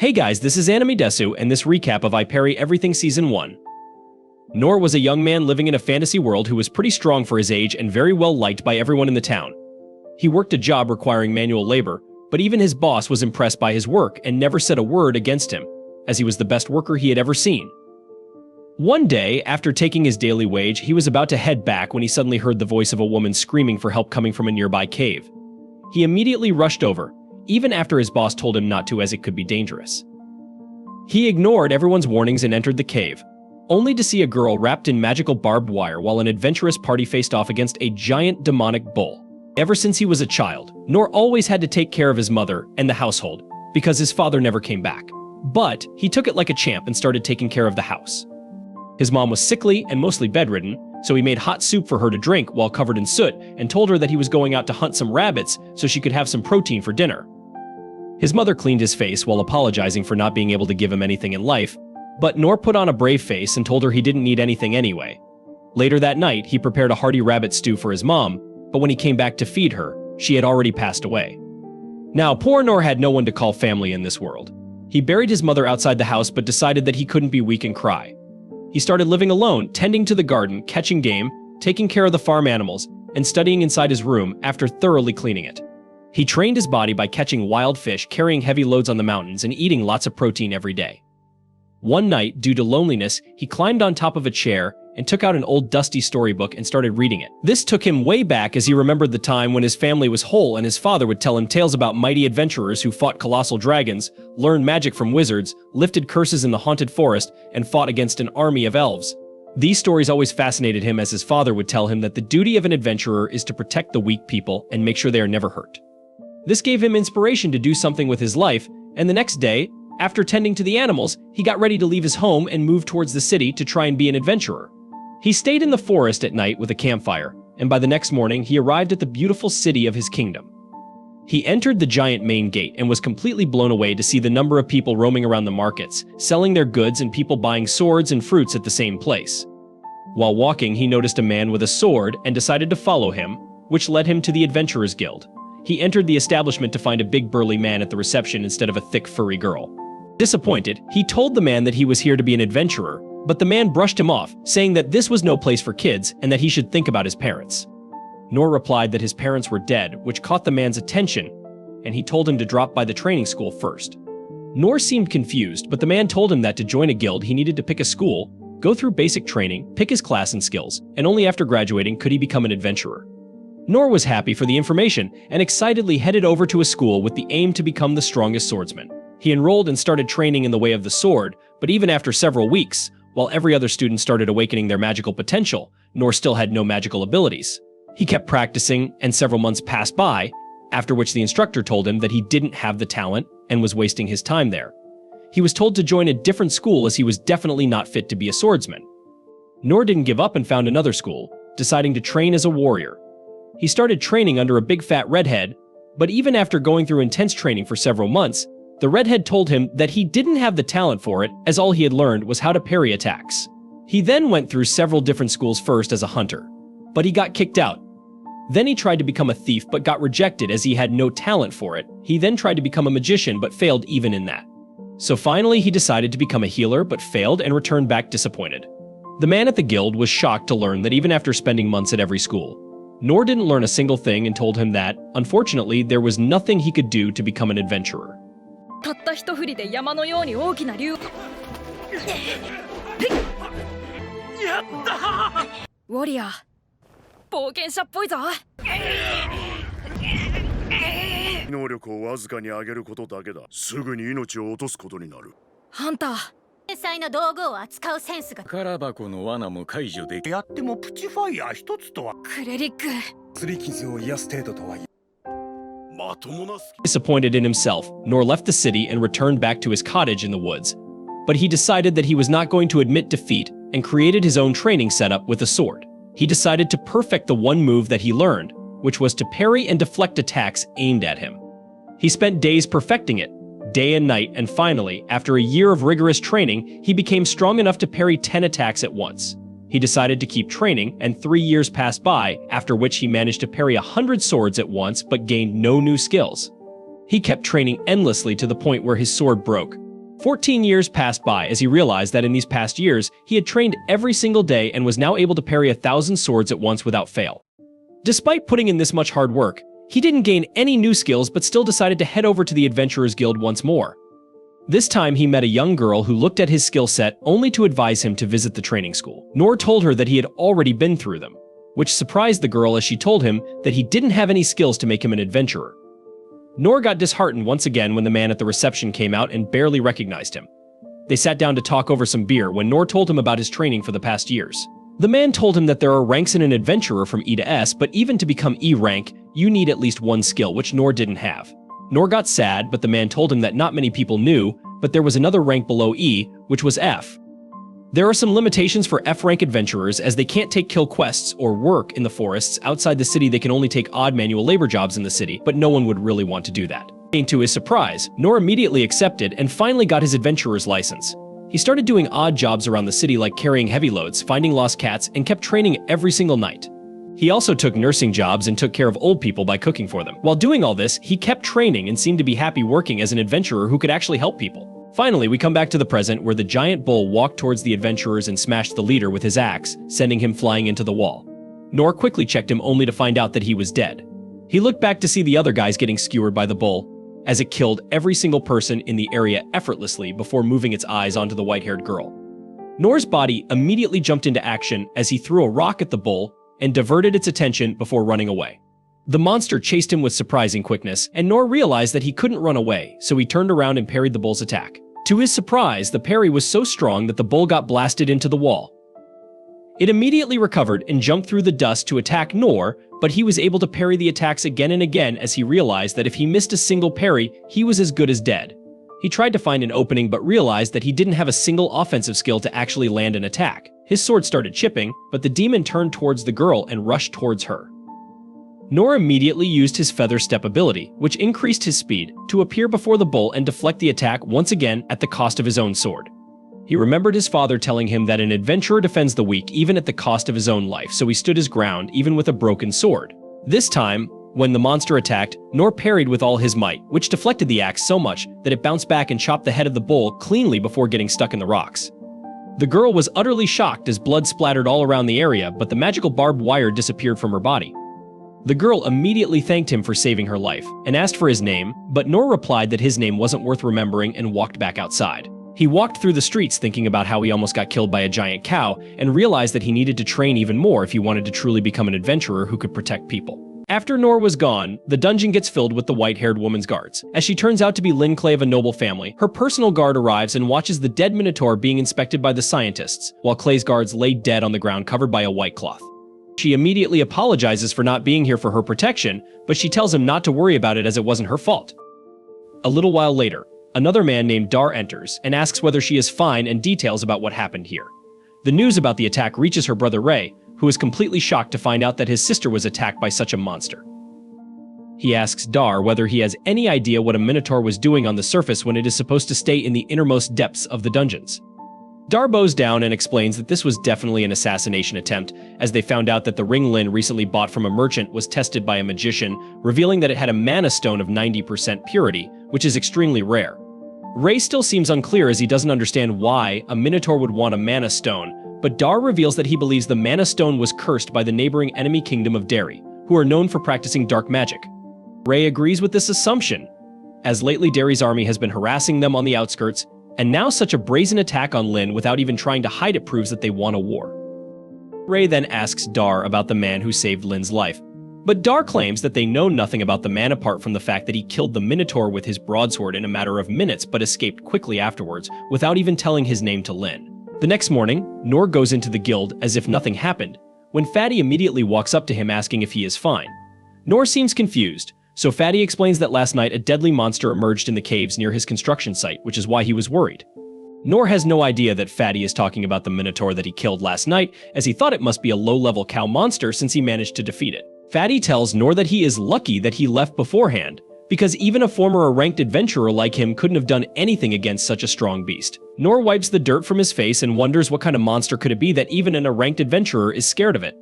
Hey guys, this is Animedesu and this recap of I Parry Everything Season 1. Nor was a young man living in a fantasy world who was pretty strong for his age and very well liked by everyone in the town. He worked a job requiring manual labor, but even his boss was impressed by his work and never said a word against him, as he was the best worker he had ever seen. One day, after taking his daily wage, he was about to head back when he suddenly heard the voice of a woman screaming for help coming from a nearby cave. He immediately rushed over, even after his boss told him not to as it could be dangerous. He ignored everyone's warnings and entered the cave, only to see a girl wrapped in magical barbed wire while an adventurous party faced off against a giant demonic bull. Ever since he was a child, Nor always had to take care of his mother and the household, because his father never came back. But he took it like a champ and started taking care of the house. His mom was sickly and mostly bedridden, so he made hot soup for her to drink while covered in soot and told her that he was going out to hunt some rabbits so she could have some protein for dinner. His mother cleaned his face while apologizing for not being able to give him anything in life, but Nor put on a brave face and told her he didn't need anything anyway. Later that night, he prepared a hearty rabbit stew for his mom, but when he came back to feed her, she had already passed away. Now, poor Nor had no one to call family in this world. He buried his mother outside the house but decided that he couldn't be weak and cry. He started living alone, tending to the garden, catching game, taking care of the farm animals, and studying inside his room after thoroughly cleaning it. He trained his body by catching wild fish, carrying heavy loads on the mountains, and eating lots of protein every day. One night, due to loneliness, he climbed on top of a chair and took out an old dusty storybook and started reading it. This took him way back as he remembered the time when his family was whole and his father would tell him tales about mighty adventurers who fought colossal dragons, learned magic from wizards, lifted curses in the haunted forest, and fought against an army of elves. These stories always fascinated him as his father would tell him that the duty of an adventurer is to protect the weak people and make sure they are never hurt. This gave him inspiration to do something with his life, and the next day, after tending to the animals, he got ready to leave his home and move towards the city to try and be an adventurer. He stayed in the forest at night with a campfire, and by the next morning he arrived at the beautiful city of his kingdom. He entered the giant main gate and was completely blown away to see the number of people roaming around the markets, selling their goods and people buying swords and fruits at the same place. While walking, he noticed a man with a sword and decided to follow him, which led him to the Adventurers Guild. He entered the establishment to find a big burly man at the reception instead of a thick furry girl. Disappointed, he told the man that he was here to be an adventurer, but the man brushed him off, saying that this was no place for kids and that he should think about his parents. Nor replied that his parents were dead, which caught the man's attention, and he told him to drop by the training school first. Nor seemed confused, but the man told him that to join a guild he needed to pick a school, go through basic training, pick his class and skills, and only after graduating could he become an adventurer. Nor was happy for the information and excitedly headed over to a school with the aim to become the strongest swordsman. He enrolled and started training in the way of the sword, but even after several weeks, while every other student started awakening their magical potential, Nor still had no magical abilities. He kept practicing, and several months passed by, after which the instructor told him that he didn't have the talent and was wasting his time there. He was told to join a different school as he was definitely not fit to be a swordsman. Nor didn't give up and found another school, deciding to train as a warrior. He started training under a big fat redhead, but even after going through intense training for several months, the redhead told him that he didn't have the talent for it, as all he had learned was how to parry attacks. He then went through several different schools first as a hunter, but he got kicked out. Then he tried to become a thief but got rejected as he had no talent for it. He then tried to become a magician but failed even in that. So finally he decided to become a healer but failed and returned back disappointed. The man at the guild was shocked to learn that even after spending months at every school, Nor didn't learn a single thing and told him that, unfortunately, there was nothing he could do to become an adventurer. たった一振りで山のように大きな竜。やったウォリアー、冒険者っぽいぞ。能力をわずかに上げることだけだ。すぐに命を落とすことになる。ハンター、天才の道具を扱うセンスが。空箱の罠も解除でき。やってもプチファイヤー一つとは。クレリック。擦り傷を癒す程度とはいえ。Disappointed in himself, Nor left the city and returned back to his cottage in the woods. But he decided that he was not going to admit defeat and created his own training setup with a sword. He decided to perfect the one move that he learned, which was to parry and deflect attacks aimed at him. He spent days perfecting it, day and night, and finally, after a year of rigorous training, he became strong enough to parry 10 attacks at once. He decided to keep training, and 3 years passed by, after which he managed to parry 100 swords at once but gained no new skills. He kept training endlessly to the point where his sword broke, 14 years passed by as he realized that in these past years, he had trained every single day and was now able to parry 1,000 swords at once without fail. Despite putting in this much hard work, he didn't gain any new skills but still decided to head over to the Adventurers Guild once more. This time he met a young girl who looked at his skill set only to advise him to visit the training school. Nor told her that he had already been through them, which surprised the girl as she told him that he didn't have any skills to make him an adventurer. Nor got disheartened once again when the man at the reception came out and barely recognized him. They sat down to talk over some beer when Nor told him about his training for the past years. The man told him that there are ranks in an adventurer from E to S, but even to become E rank, you need at least one skill, which Nor didn't have. Nor got sad, but the man told him that not many people knew, but there was another rank below E, which was F. There are some limitations for F-rank adventurers as they can't take kill quests or work in the forests. Outside the city, they can only take odd manual labor jobs in the city, but no one would really want to do that. To his surprise, Nor immediately accepted and finally got his adventurer's license. He started doing odd jobs around the city like carrying heavy loads, finding lost cats, and kept training every single night. He also took nursing jobs and took care of old people by cooking for them. While doing all this, he kept training and seemed to be happy working as an adventurer who could actually help people. Finally, we come back to the present where the giant bull walked towards the adventurers and smashed the leader with his axe, sending him flying into the wall. Nor quickly checked him only to find out that he was dead. He looked back to see the other guys getting skewered by the bull, as it killed every single person in the area effortlessly before moving its eyes onto the white-haired girl. Nor's body immediately jumped into action as he threw a rock at the bull and diverted its attention before running away. The monster chased him with surprising quickness, and Nor realized that he couldn't run away, so he turned around and parried the bull's attack. To his surprise, the parry was so strong that the bull got blasted into the wall. It immediately recovered and jumped through the dust to attack Nor, but he was able to parry the attacks again and again as he realized that if he missed a single parry, he was as good as dead. He tried to find an opening but realized that he didn't have a single offensive skill to actually land an attack. His sword started chipping, but the demon turned towards the girl and rushed towards her. Nor immediately used his feather step ability, which increased his speed, to appear before the bull and deflect the attack once again at the cost of his own sword. He remembered his father telling him that an adventurer defends the weak even at the cost of his own life, so he stood his ground even with a broken sword. This time, when the monster attacked, Nor parried with all his might, which deflected the axe so much that it bounced back and chopped the head of the bull cleanly before getting stuck in the rocks. The girl was utterly shocked as blood splattered all around the area, but the magical barbed wire disappeared from her body. The girl immediately thanked him for saving her life and asked for his name, but Nor replied that his name wasn't worth remembering and walked back outside. He walked through the streets thinking about how he almost got killed by a giant cow and realized that he needed to train even more if he wanted to truly become an adventurer who could protect people. After Nor was gone, the dungeon gets filled with the white-haired woman's guards. As she turns out to be Lin Clay of a noble family, her personal guard arrives and watches the dead Minotaur being inspected by the scientists, while Clay's guards lay dead on the ground covered by a white cloth. She immediately apologizes for not being here for her protection, but she tells him not to worry about it as it wasn't her fault. A little while later, another man named Dar enters and asks whether she is fine and details about what happened here. The news about the attack reaches her brother Ray, who is completely shocked to find out that his sister was attacked by such a monster. He asks Dar whether he has any idea what a Minotaur was doing on the surface when it is supposed to stay in the innermost depths of the dungeons. Dar bows down and explains that this was definitely an assassination attempt, as they found out that the ring Lin recently bought from a merchant was tested by a magician, revealing that it had a mana stone of 90% purity, which is extremely rare. Ray still seems unclear as he doesn't understand why a Minotaur would want a mana stone, but Dar reveals that he believes the mana stone was cursed by the neighboring enemy kingdom of Derry, who are known for practicing dark magic. Ray agrees with this assumption, as lately Derry's army has been harassing them on the outskirts, and now such a brazen attack on Lin without even trying to hide it proves that they want a war. Ray then asks Dar about the man who saved Lin's life, but Dar claims that they know nothing about the man apart from the fact that he killed the Minotaur with his broadsword in a matter of minutes but escaped quickly afterwards without even telling his name to Lin. The next morning, Nor goes into the guild as if nothing happened, when Fatty immediately walks up to him asking if he is fine. Nor seems confused, so Fatty explains that last night a deadly monster emerged in the caves near his construction site, which is why he was worried. Nor has no idea that Fatty is talking about the Minotaur that he killed last night, as he thought it must be a low-level cow monster since he managed to defeat it. Fatty tells Nor that he is lucky that he left beforehand, because even a former ranked adventurer like him couldn't have done anything against such a strong beast. Nor wipes the dirt from his face and wonders what kind of monster could it be that even a ranked adventurer is scared of it,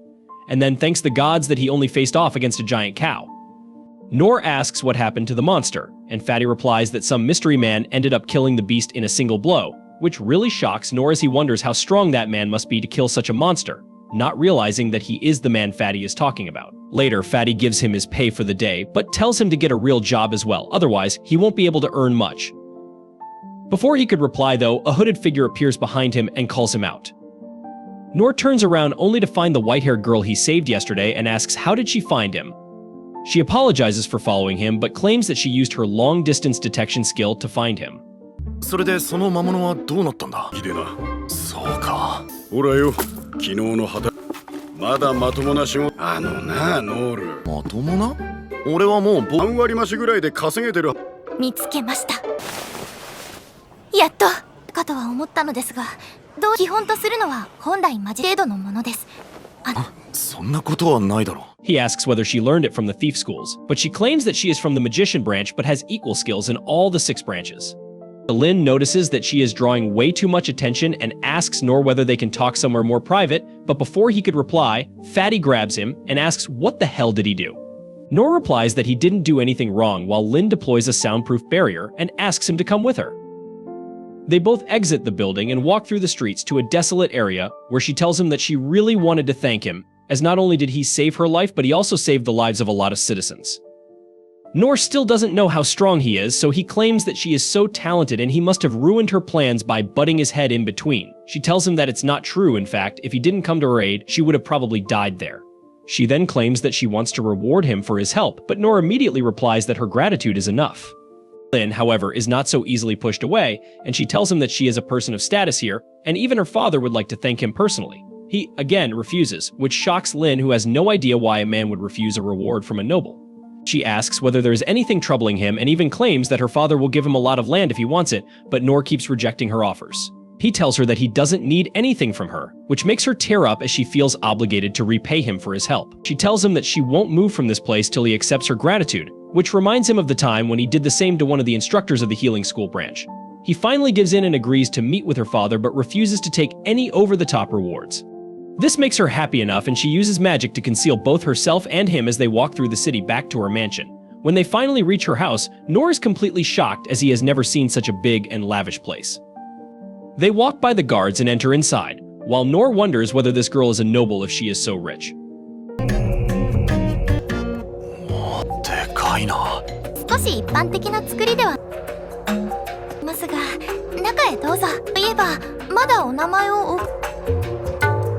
and then thanks the gods that he only faced off against a giant cow. Noor asks what happened to the monster, and Fatty replies that some mystery man ended up killing the beast in a single blow, which really shocks Noor as he wonders how strong that man must be to kill such a monster, not realizing that he is the man Fatty is talking about. Later, Fatty gives him his pay for the day, but tells him to get a real job as well, otherwise he won't be able to earn much. Before he could reply though, a hooded figure appears behind him and calls him out. Noor turns around only to find the white-haired girl he saved yesterday and asks how did she find him. She apologizes for following him, but claims that she used her long-distance detection skill to find him. それでその魔物はどうなったんだ？いでな。そうか。ほらよ、昨日の畑。まだまともな仕事。な、ノール。まともな？俺はもう3割増しぐらいで稼げてる。見つけました。やっとかとは思ったのですが、基本とするのは本来マジ程度のものです。そんなことはないだろう。He asks whether she learned it from the thief schools, but she claims that she is from the magician branch but has equal skills in all the 6 branches. Lin notices that she is drawing way too much attention and asks Noor whether they can talk somewhere more private, but before he could reply, Fatty grabs him and asks what the hell did he do. Noor replies that he didn't do anything wrong while Lin deploys a soundproof barrier and asks him to come with her. They both exit the building and walk through the streets to a desolate area where she tells him that she really wanted to thank him, as not only did he save her life, but he also saved the lives of a lot of citizens. Noor still doesn't know how strong he is, so he claims that she is so talented and he must have ruined her plans by butting his head in between. She tells him that it's not true, in fact, if he didn't come to her aid, she would have probably died there. She then claims that she wants to reward him for his help, but Noor immediately replies that her gratitude is enough. Lin, however, is not so easily pushed away, and she tells him that she is a person of status here, and even her father would like to thank him personally. He, again, refuses, which shocks Lin, who has no idea why a man would refuse a reward from a noble. She asks whether there is anything troubling him and even claims that her father will give him a lot of land if he wants it, but Noor keeps rejecting her offers. He tells her that he doesn't need anything from her, which makes her tear up as she feels obligated to repay him for his help. She tells him that she won't move from this place till he accepts her gratitude, which reminds him of the time when he did the same to one of the instructors of the healing school branch. He finally gives in and agrees to meet with her father but refuses to take any over-the-top rewards. This makes her happy enough, and she uses magic to conceal both herself and him as they walk through the city back to her mansion. When they finally reach her house, Noor is completely shocked as he has never seen such a big and lavish place. They walk by the guards and enter inside, while Noor wonders whether this girl is a noble if she is so rich. でかいな。少し一般的な作りではますが、中へどうぞ。といえば、まだお名前を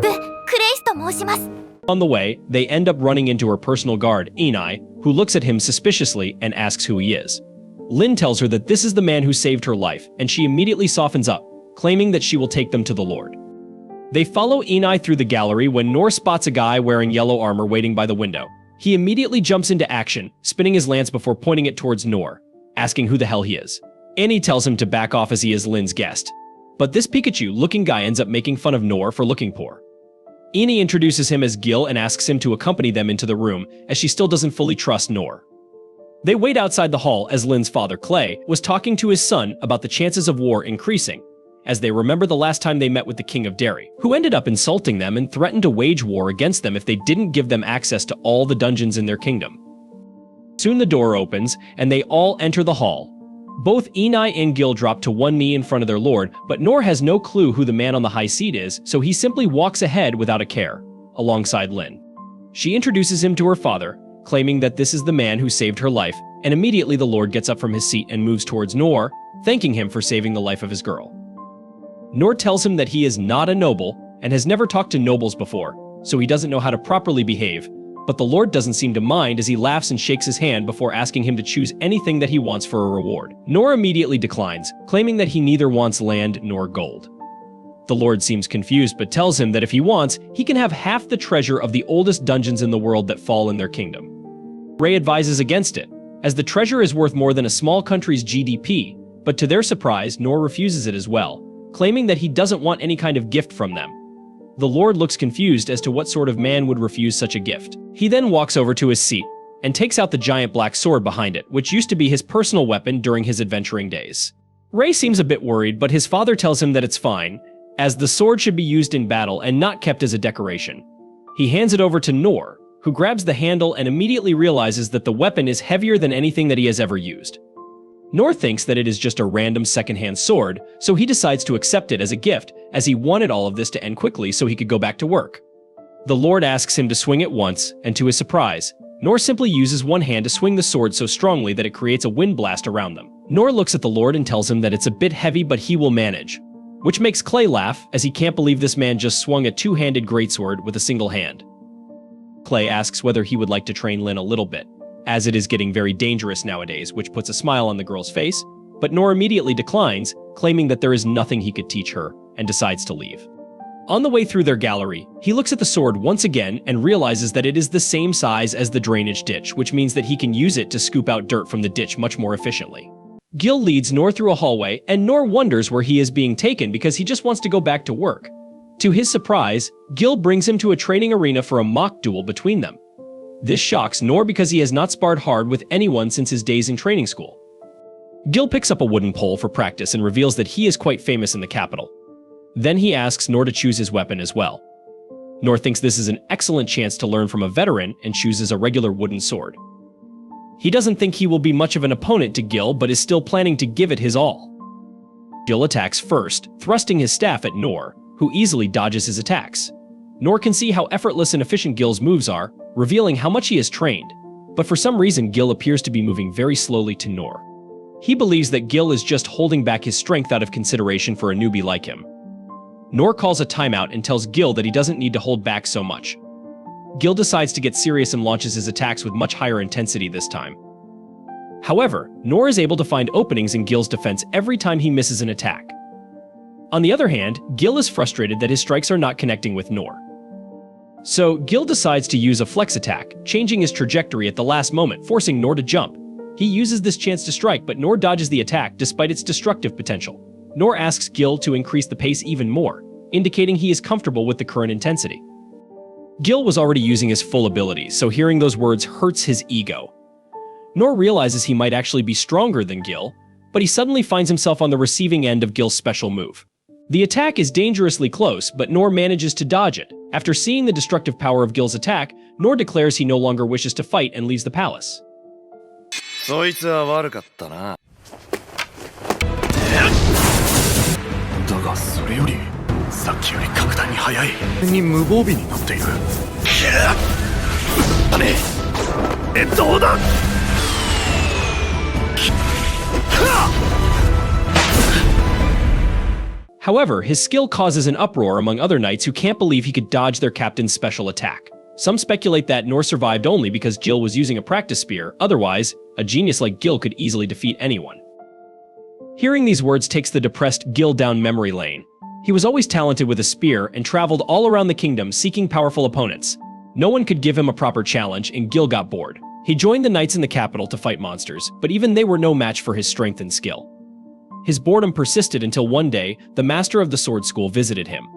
クレイスと申します。On the way, they end up running into her personal guard, Inai, who looks at him suspiciously and asks who he is. Lin tells her that this is the man who saved her life, and she immediately softens up, claiming that she will take them to the Lord. They follow Inai through the gallery when Noor spots a guy wearing yellow armor waiting by the window. He immediately jumps into action, spinning his lance before pointing it towards Noor, asking who the hell he is. Annie tells him to back off as he is Lin's guest. But this Pikachu-looking guy ends up making fun of Noor for looking poor. Annie introduces him as Gil and asks him to accompany them into the room, as she still doesn't fully trust Noor. They wait outside the hall as Lin's father, Clay, was talking to his son about the chances of war increasing, as they remember the last time they met with the King of Derry, who ended up insulting them and threatened to wage war against them if they didn't give them access to all the dungeons in their kingdom. Soon the door opens, and they all enter the hall. Both Inai and Gil drop to one knee in front of their lord, but Noor has no clue who the man on the high seat is, so he simply walks ahead without a care, alongside Lin. She introduces him to her father, claiming that this is the man who saved her life, and immediately the lord gets up from his seat and moves towards Noor, thanking him for saving the life of his girl. Noor tells him that he is not a noble and has never talked to nobles before, so he doesn't know how to properly behave, but the lord doesn't seem to mind as he laughs and shakes his hand before asking him to choose anything that he wants for a reward. Noor immediately declines, claiming that he neither wants land nor gold. The lord seems confused but tells him that if he wants, he can have half the treasure of the oldest dungeons in the world that fall in their kingdom. Ray advises against it, as the treasure is worth more than a small country's GDP, but to their surprise, Noor refuses it as well, claiming that he doesn't want any kind of gift from them. The lord looks confused as to what sort of man would refuse such a gift. He then walks over to his seat and takes out the giant black sword behind it, which used to be his personal weapon during his adventuring days. Ray seems a bit worried, but his father tells him that it's fine, as the sword should be used in battle and not kept as a decoration. He hands it over to Noor, who grabs the handle and immediately realizes that the weapon is heavier than anything that he has ever used. Nor thinks that it is just a random secondhand sword, so he decides to accept it as a gift, as he wanted all of this to end quickly so he could go back to work. The Lord asks him to swing it once, and to his surprise, Nor simply uses one hand to swing the sword so strongly that it creates a wind blast around them. Nor looks at the Lord and tells him that it's a bit heavy but he will manage, which makes Clay laugh, as he can't believe this man just swung a two-handed greatsword with a single hand. Clay asks whether he would like to train Lin a little bit, as it is getting very dangerous nowadays, which puts a smile on the girl's face, but Nor immediately declines, claiming that there is nothing he could teach her, and decides to leave. On the way through their gallery, he looks at the sword once again and realizes that it is the same size as the drainage ditch, which means that he can use it to scoop out dirt from the ditch much more efficiently. Gil leads Nor through a hallway, and Nor wonders where he is being taken because he just wants to go back to work. To his surprise, Gil brings him to a training arena for a mock duel between them. This shocks Nor because he has not sparred hard with anyone since his days in training school. Gil picks up a wooden pole for practice and reveals that he is quite famous in the capital. Then he asks Nor to choose his weapon as well. Nor thinks this is an excellent chance to learn from a veteran and chooses a regular wooden sword. He doesn't think he will be much of an opponent to Gil, but is still planning to give it his all. Gil attacks first, thrusting his staff at Nor, who easily dodges his attacks. Nor can see how effortless and efficient Gil's moves are, revealing how much he has trained, but for some reason Gil appears to be moving very slowly to Nor. He believes that Gil is just holding back his strength out of consideration for a newbie like him. Nor calls a timeout and tells Gil that he doesn't need to hold back so much. Gil decides to get serious and launches his attacks with much higher intensity this time. However, Nor is able to find openings in Gil's defense every time he misses an attack. On the other hand, Gil is frustrated that his strikes are not connecting with Nor. So, Gil decides to use a flex attack, changing his trajectory at the last moment, forcing Nor to jump. He uses this chance to strike, but Nor dodges the attack despite its destructive potential. Nor asks Gil to increase the pace even more, indicating he is comfortable with the current intensity. Gil was already using his full abilities, so hearing those words hurts his ego. Nor realizes he might actually be stronger than Gil, but he suddenly finds himself on the receiving end of Gil's special move. The attack is dangerously close, but Nor manages to dodge it. After seeing the destructive power of Gil's attack, Nor declares he no longer wishes to fight and leaves the palace. そいつは悪かったな。だがそれよりさっきより格段に速いに無防備になっている。ねえ、どうだ。However, his skill causes an uproar among other knights who can't believe he could dodge their captain's special attack. Some speculate that Nor survived only because Gil was using a practice spear, otherwise, a genius like Gil could easily defeat anyone. Hearing these words takes the depressed Gil down memory lane. He was always talented with a spear and traveled all around the kingdom seeking powerful opponents. No one could give him a proper challenge, and Gil got bored. He joined the knights in the capital to fight monsters, but even they were no match for his strength and skill. His boredom persisted until one day, the master of the sword school visited him.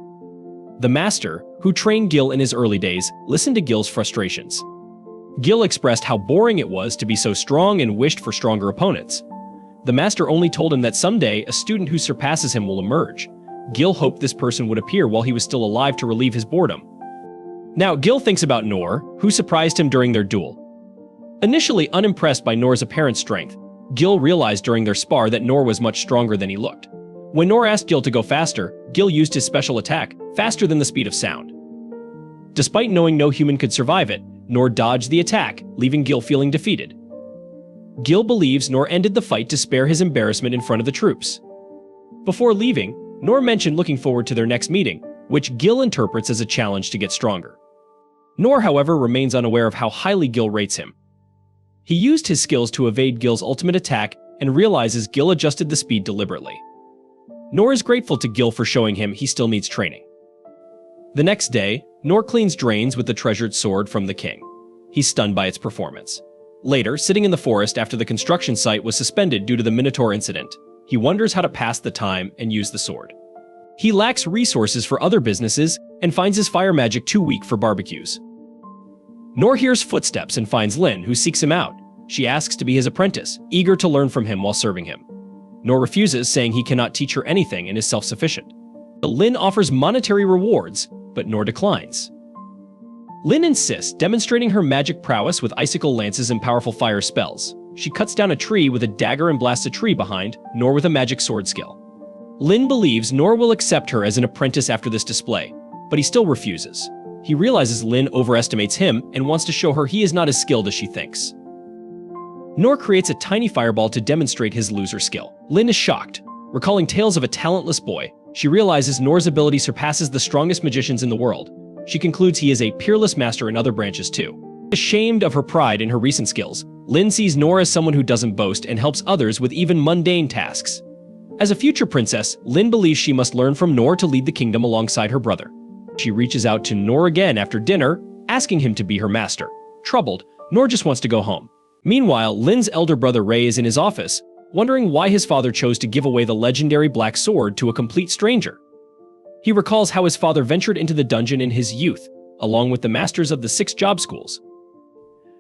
The master, who trained Gil in his early days, listened to Gil's frustrations. Gil expressed how boring it was to be so strong and wished for stronger opponents. The master only told him that someday a student who surpasses him will emerge. Gil hoped this person would appear while he was still alive to relieve his boredom. Now, Gil thinks about Nor, who surprised him during their duel. Initially unimpressed by Nor's apparent strength, Gil realized during their spar that Nor was much stronger than he looked. When Nor asked Gil to go faster, Gil used his special attack, faster than the speed of sound. Despite knowing no human could survive it, Nor dodged the attack, leaving Gil feeling defeated. Gil believes Nor ended the fight to spare his embarrassment in front of the troops. Before leaving, Nor mentioned looking forward to their next meeting, which Gil interprets as a challenge to get stronger. Nor, however, remains unaware of how highly Gil rates him. He used his skills to evade Gil's ultimate attack and realizes Gil adjusted the speed deliberately. Nor is grateful to Gil for showing him he still needs training. The next day, Nor cleans drains with the treasured sword from the king. He's stunned by its performance. Later, sitting in the forest after the construction site was suspended due to the Minotaur incident, he wonders how to pass the time and use the sword. He lacks resources for other businesses and finds his fire magic too weak for barbecues. Nor hears footsteps and finds Lin, who seeks him out. She asks to be his apprentice, eager to learn from him while serving him. Nor refuses, saying he cannot teach her anything and is self-sufficient. But Lin offers monetary rewards, but Nor declines. Lin insists, demonstrating her magic prowess with icicle lances and powerful fire spells. She cuts down a tree with a dagger and blasts a tree behind, Nor with a magic sword skill. Lin believes Nor will accept her as an apprentice after this display, but he still refuses. He realizes Lin overestimates him and wants to show her he is not as skilled as she thinks. Nor creates a tiny fireball to demonstrate his loser skill. Lin is shocked. Recalling tales of a talentless boy, she realizes Nor's ability surpasses the strongest magicians in the world. She concludes he is a peerless master in other branches too. Ashamed of her pride in her recent skills, Lin sees Nor as someone who doesn't boast and helps others with even mundane tasks. As a future princess, Lin believes she must learn from Nor to lead the kingdom alongside her brother. She reaches out to Nor again after dinner, asking him to be her master. Troubled, Nor just wants to go home. Meanwhile, Lin's elder brother Ray is in his office, wondering why his father chose to give away the legendary black sword to a complete stranger. He recalls how his father ventured into the dungeon in his youth, along with the masters of the 6 job schools.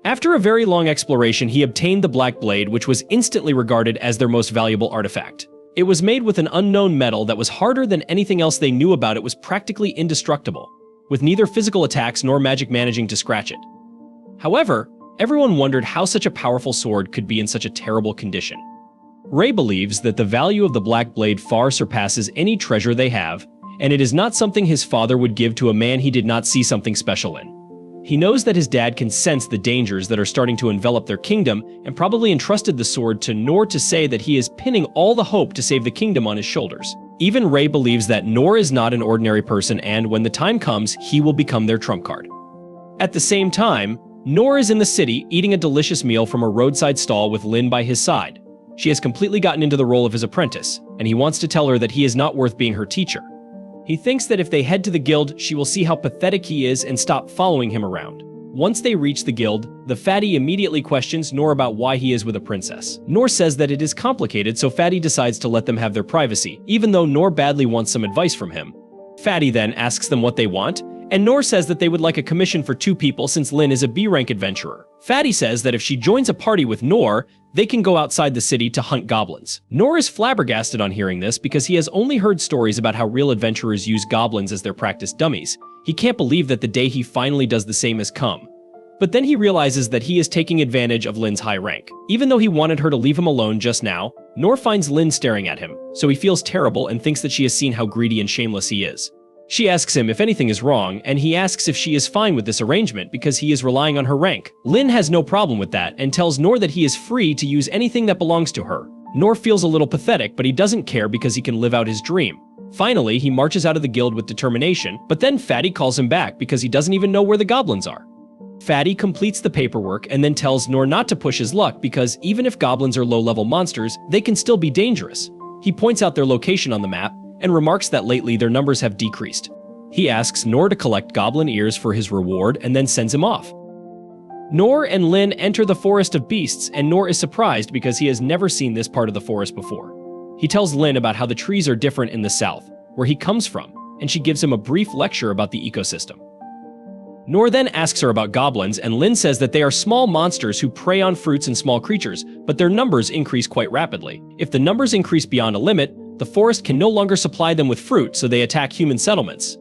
After a very long exploration, he obtained the Black Blade, which was instantly regarded as their most valuable artifact. It was made with an unknown metal that was harder than anything else they knew about. It was practically indestructible, with neither physical attacks nor magic managing to scratch it. However, everyone wondered how such a powerful sword could be in such a terrible condition. Ray believes that the value of the Black Blade far surpasses any treasure they have, and it is not something his father would give to a man he did not see something special in. He knows that his dad can sense the dangers that are starting to envelop their kingdom and probably entrusted the sword to Nor to say that he is pinning all the hope to save the kingdom on his shoulders. Even Ray believes that Nor is not an ordinary person, and when the time comes, he will become their trump card. At the same time, Nor is in the city eating a delicious meal from a roadside stall with Lin by his side. She has completely gotten into the role of his apprentice, and he wants to tell her that he is not worth being her teacher. He thinks that if they head to the guild, she will see how pathetic he is and stop following him around. Once they reach the guild, the fatty immediately questions Nor about why he is with a princess. Nor says that it is complicated, so Fatty decides to let them have their privacy, even though Nor badly wants some advice from him. Fatty then asks them what they want, and Nor says that they would like a commission for 2 people since Lin is a B-rank adventurer. Fatty says that if she joins a party with Nor, they can go outside the city to hunt goblins. Nor is flabbergasted on hearing this because he has only heard stories about how real adventurers use goblins as their practice dummies. He can't believe that the day he finally does the same has come. But then he realizes that he is taking advantage of Lin's high rank. Even though he wanted her to leave him alone just now, Nor finds Lin staring at him, so he feels terrible and thinks that she has seen how greedy and shameless he is. She asks him if anything is wrong, and he asks if she is fine with this arrangement because he is relying on her rank. Lin has no problem with that and tells Nor that he is free to use anything that belongs to her. Nor feels a little pathetic, but he doesn't care because he can live out his dream. Finally, he marches out of the guild with determination, but then Fatty calls him back because he doesn't even know where the goblins are. Fatty completes the paperwork and then tells Nor not to push his luck because even if goblins are low-level monsters, they can still be dangerous. He points out their location on the map and remarks that lately their numbers have decreased. He asks Nor to collect goblin ears for his reward and then sends him off. Nor and Lin enter the Forest of Beasts, and Nor is surprised because he has never seen this part of the forest before. He tells Lin about how the trees are different in the south, where he comes from, and she gives him a brief lecture about the ecosystem. Nor then asks her about goblins, and Lin says that they are small monsters who prey on fruits and small creatures, but their numbers increase quite rapidly. If the numbers increase beyond a limit, the forest can no longer supply them with fruit, so they attack human settlements.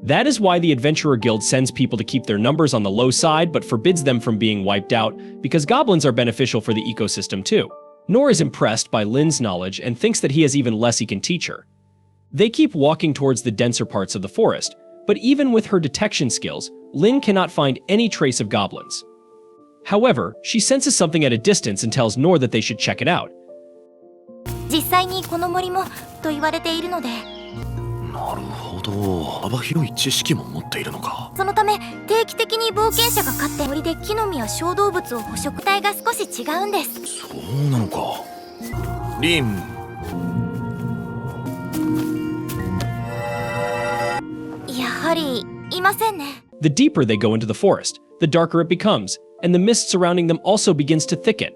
That is why the Adventurer Guild sends people to keep their numbers on the low side but forbids them from being wiped out, because goblins are beneficial for the ecosystem too. Nor is impressed by Lin's knowledge and thinks that he has even less he can teach her. They keep walking towards the denser parts of the forest, but even with her detection skills, Lin cannot find any trace of goblins. However, she senses something at a distance and tells Nor that they should check it out. 実際にこの森もと言われているので、なるほど。幅広い知識も持っているのか。そのため定期的に冒険者が飼って森で木の実や小動物を捕食。体が少し違うんです。そうなのか。リン。やはりいませんね。The deeper they go into the forest, the darker it becomes, and the mist surrounding them also begins to thicken.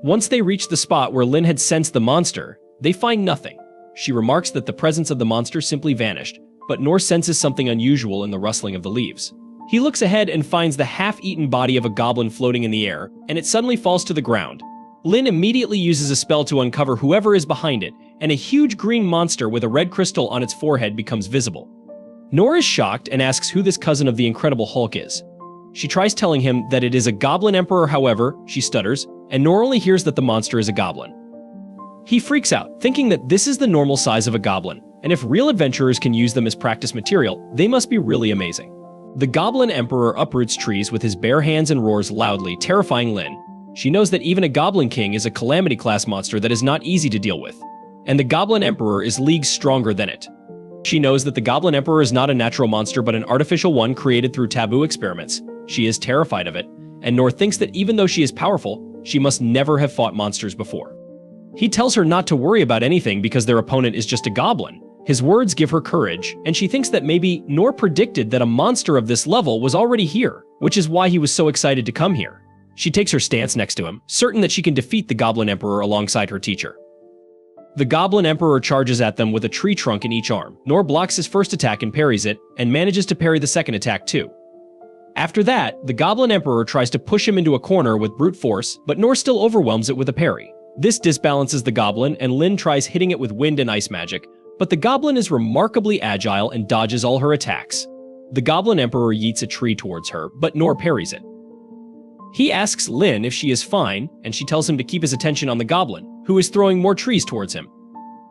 Once they reach the spot where Lin had sensed the monster, they find nothing. She remarks that the presence of the monster simply vanished, but Nor senses something unusual in the rustling of the leaves. He looks ahead and finds the half-eaten body of a goblin floating in the air, and it suddenly falls to the ground. Lin immediately uses a spell to uncover whoever is behind it, and a huge green monster with a red crystal on its forehead becomes visible. Nor is shocked and asks who this cousin of the Incredible Hulk is. She tries telling him that it is a goblin emperor, however, she stutters, and Nor only hears that the monster is a goblin. He freaks out, thinking that this is the normal size of a goblin, and if real adventurers can use them as practice material, they must be really amazing. The goblin emperor uproots trees with his bare hands and roars loudly, terrifying Lin. She knows that even a goblin king is a calamity-class monster that is not easy to deal with, and the goblin emperor is leagues stronger than it. She knows that the goblin emperor is not a natural monster but an artificial one created through taboo experiments. She is terrified of it, and Nor thinks that even though she is powerful, she must never have fought monsters before. He tells her not to worry about anything because their opponent is just a goblin. His words give her courage, and she thinks that maybe Nor predicted that a monster of this level was already here, which is why he was so excited to come here. She takes her stance next to him, certain that she can defeat the goblin emperor alongside her teacher. The goblin emperor charges at them with a tree trunk in each arm. Nor blocks his first attack and parries it, and manages to parry the second attack too. After that, the goblin emperor tries to push him into a corner with brute force, but Nor still overwhelms it with a parry. This disbalances the goblin, and Lin tries hitting it with wind and ice magic, but the goblin is remarkably agile and dodges all her attacks. The goblin emperor yeets a tree towards her, but Nor parries it. He asks Lin if she is fine, and she tells him to keep his attention on the goblin, who is throwing more trees towards him.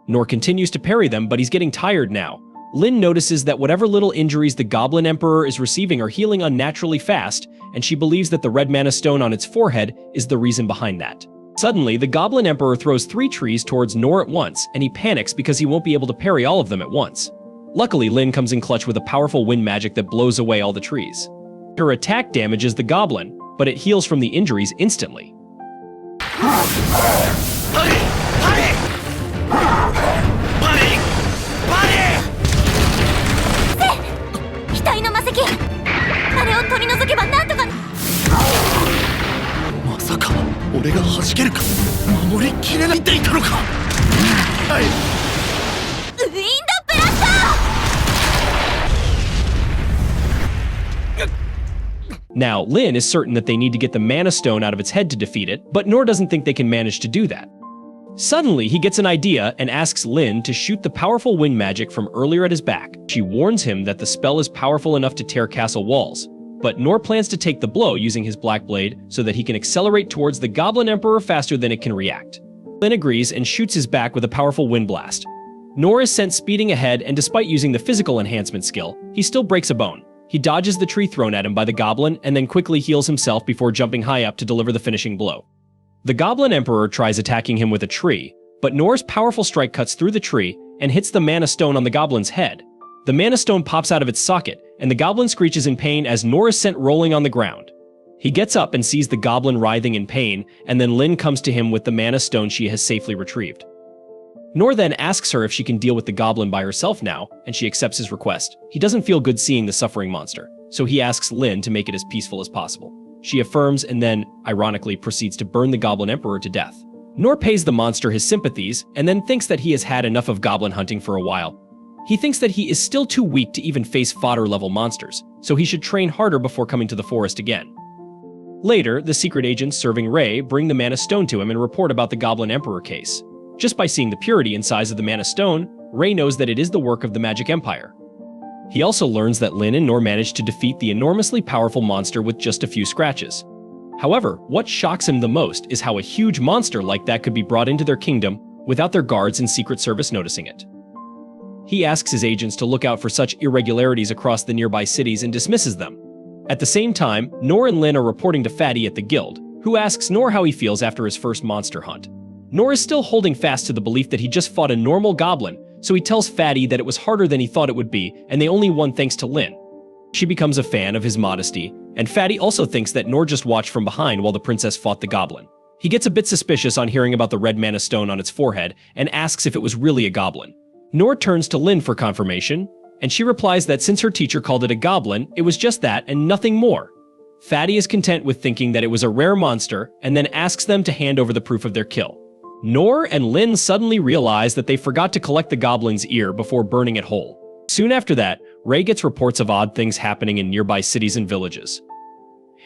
Nor continues to parry them, but he's getting tired now. Lin notices that whatever little injuries the goblin emperor is receiving are healing unnaturally fast, and she believes that the red mana stone on its forehead is the reason behind that. Suddenly, the goblin emperor throws 3 trees towards Nor at once, and he panics because he won't be able to parry all of them at once. Luckily, Lin comes in clutch with a powerful wind magic that blows away all the trees. Her attack damages the goblin, but it heals from the injuries instantly. 額の魔石あれを取り除けばなんとかまさか俺が弾けるか守りきれないでいたのかはいウィンドブラスター Now, Lin is certain that they need to get the mana stone out of its head to defeat it, but Nor doesn't think they can manage to do that. Suddenly, he gets an idea and asks Lin to shoot the powerful wind magic from earlier at his back. She warns him that the spell is powerful enough to tear castle walls, but Nor plans to take the blow using his black blade so that he can accelerate towards the goblin emperor faster than it can react. Lin agrees and shoots his back with a powerful wind blast. Nor is sent speeding ahead, and despite using the physical enhancement skill, he still breaks a bone. He dodges the tree thrown at him by the goblin and then quickly heals himself before jumping high up to deliver the finishing blow. The goblin emperor tries attacking him with a tree, but Nor's powerful strike cuts through the tree and hits the mana stone on the goblin's head. The mana stone pops out of its socket, and the goblin screeches in pain as Nor is sent rolling on the ground. He gets up and sees the goblin writhing in pain, and then Lin comes to him with the mana stone she has safely retrieved. Nor then asks her if she can deal with the goblin by herself now, and she accepts his request. He doesn't feel good seeing the suffering monster, so he asks Lin to make it as peaceful as possible. She affirms and then, ironically, proceeds to burn the goblin emperor to death. Nor pays the monster his sympathies, and then thinks that he has had enough of goblin hunting for a while. He thinks that he is still too weak to even face fodder-level monsters, so he should train harder before coming to the forest again. Later, the secret agents serving Ray bring the mana stone to him and report about the goblin emperor case. Just by seeing the purity and size of the mana stone, Ray knows that it is the work of the Magic Empire. He also learns that Lin and Nor managed to defeat the enormously powerful monster with just a few scratches. However, what shocks him the most is how a huge monster like that could be brought into their kingdom without their guards and Secret Service noticing it. He asks his agents to look out for such irregularities across the nearby cities and dismisses them. At the same time, Nor and Lin are reporting to Fatty at the guild, who asks Nor how he feels after his first monster hunt. Nor is still holding fast to the belief that he just fought a normal goblin, so he tells Fatty that it was harder than he thought it would be, and they only won thanks to Lin. She becomes a fan of his modesty, and Fatty also thinks that Nor just watched from behind while the princess fought the goblin. He gets a bit suspicious on hearing about the red mana stone on its forehead, and asks if it was really a goblin. Nor turns to Lin for confirmation, and she replies that since her teacher called it a goblin, it was just that and nothing more. Fatty is content with thinking that it was a rare monster, and then asks them to hand over the proof of their kill. Nor and Lin suddenly realize that they forgot to collect the goblin's ear before burning it whole. Soon after that, Ray gets reports of odd things happening in nearby cities and villages.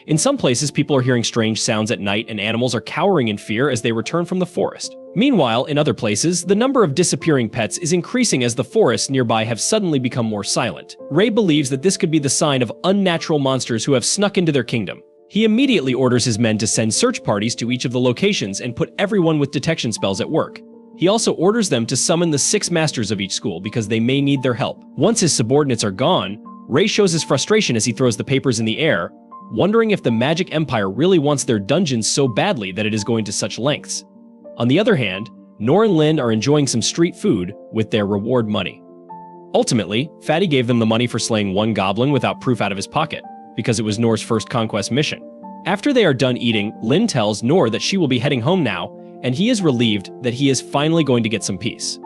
In some places, people are hearing strange sounds at night and animals are cowering in fear as they return from the forest. Meanwhile, in other places, the number of disappearing pets is increasing as the forests nearby have suddenly become more silent. Ray believes that this could be the sign of unnatural monsters who have snuck into their kingdom. He immediately orders his men to send search parties to each of the locations and put everyone with detection spells at work. He also orders them to summon the 6 masters of each school because they may need their help. Once his subordinates are gone, Ray shows his frustration as he throws the papers in the air, wondering if the Magic Empire really wants their dungeons so badly that it is going to such lengths. On the other hand, Nor and Lin are enjoying some street food with their reward money. Ultimately, Fatty gave them the money for slaying one goblin without proof out of his pocket, because it was Nor's first conquest mission. After they are done eating, Lin tells Nor that she will be heading home now, and he is relieved that he is finally going to get some peace.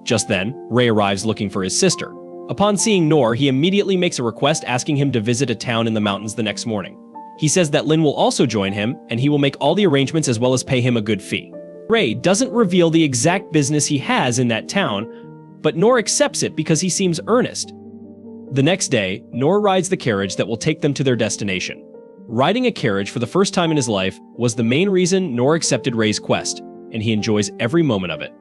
Just then, Ray arrives looking for his sister. Upon seeing Nor, he immediately makes a request asking him to visit a town in the mountains the next morning. He says that Lin will also join him, and he will make all the arrangements as well as pay him a good fee. Ray doesn't reveal the exact business he has in that town, but Nor accepts it because he seems earnest. The next day, Nor rides the carriage that will take them to their destination. Riding a carriage for the first time in his life was the main reason Nor accepted Ray's quest, and he enjoys every moment of it.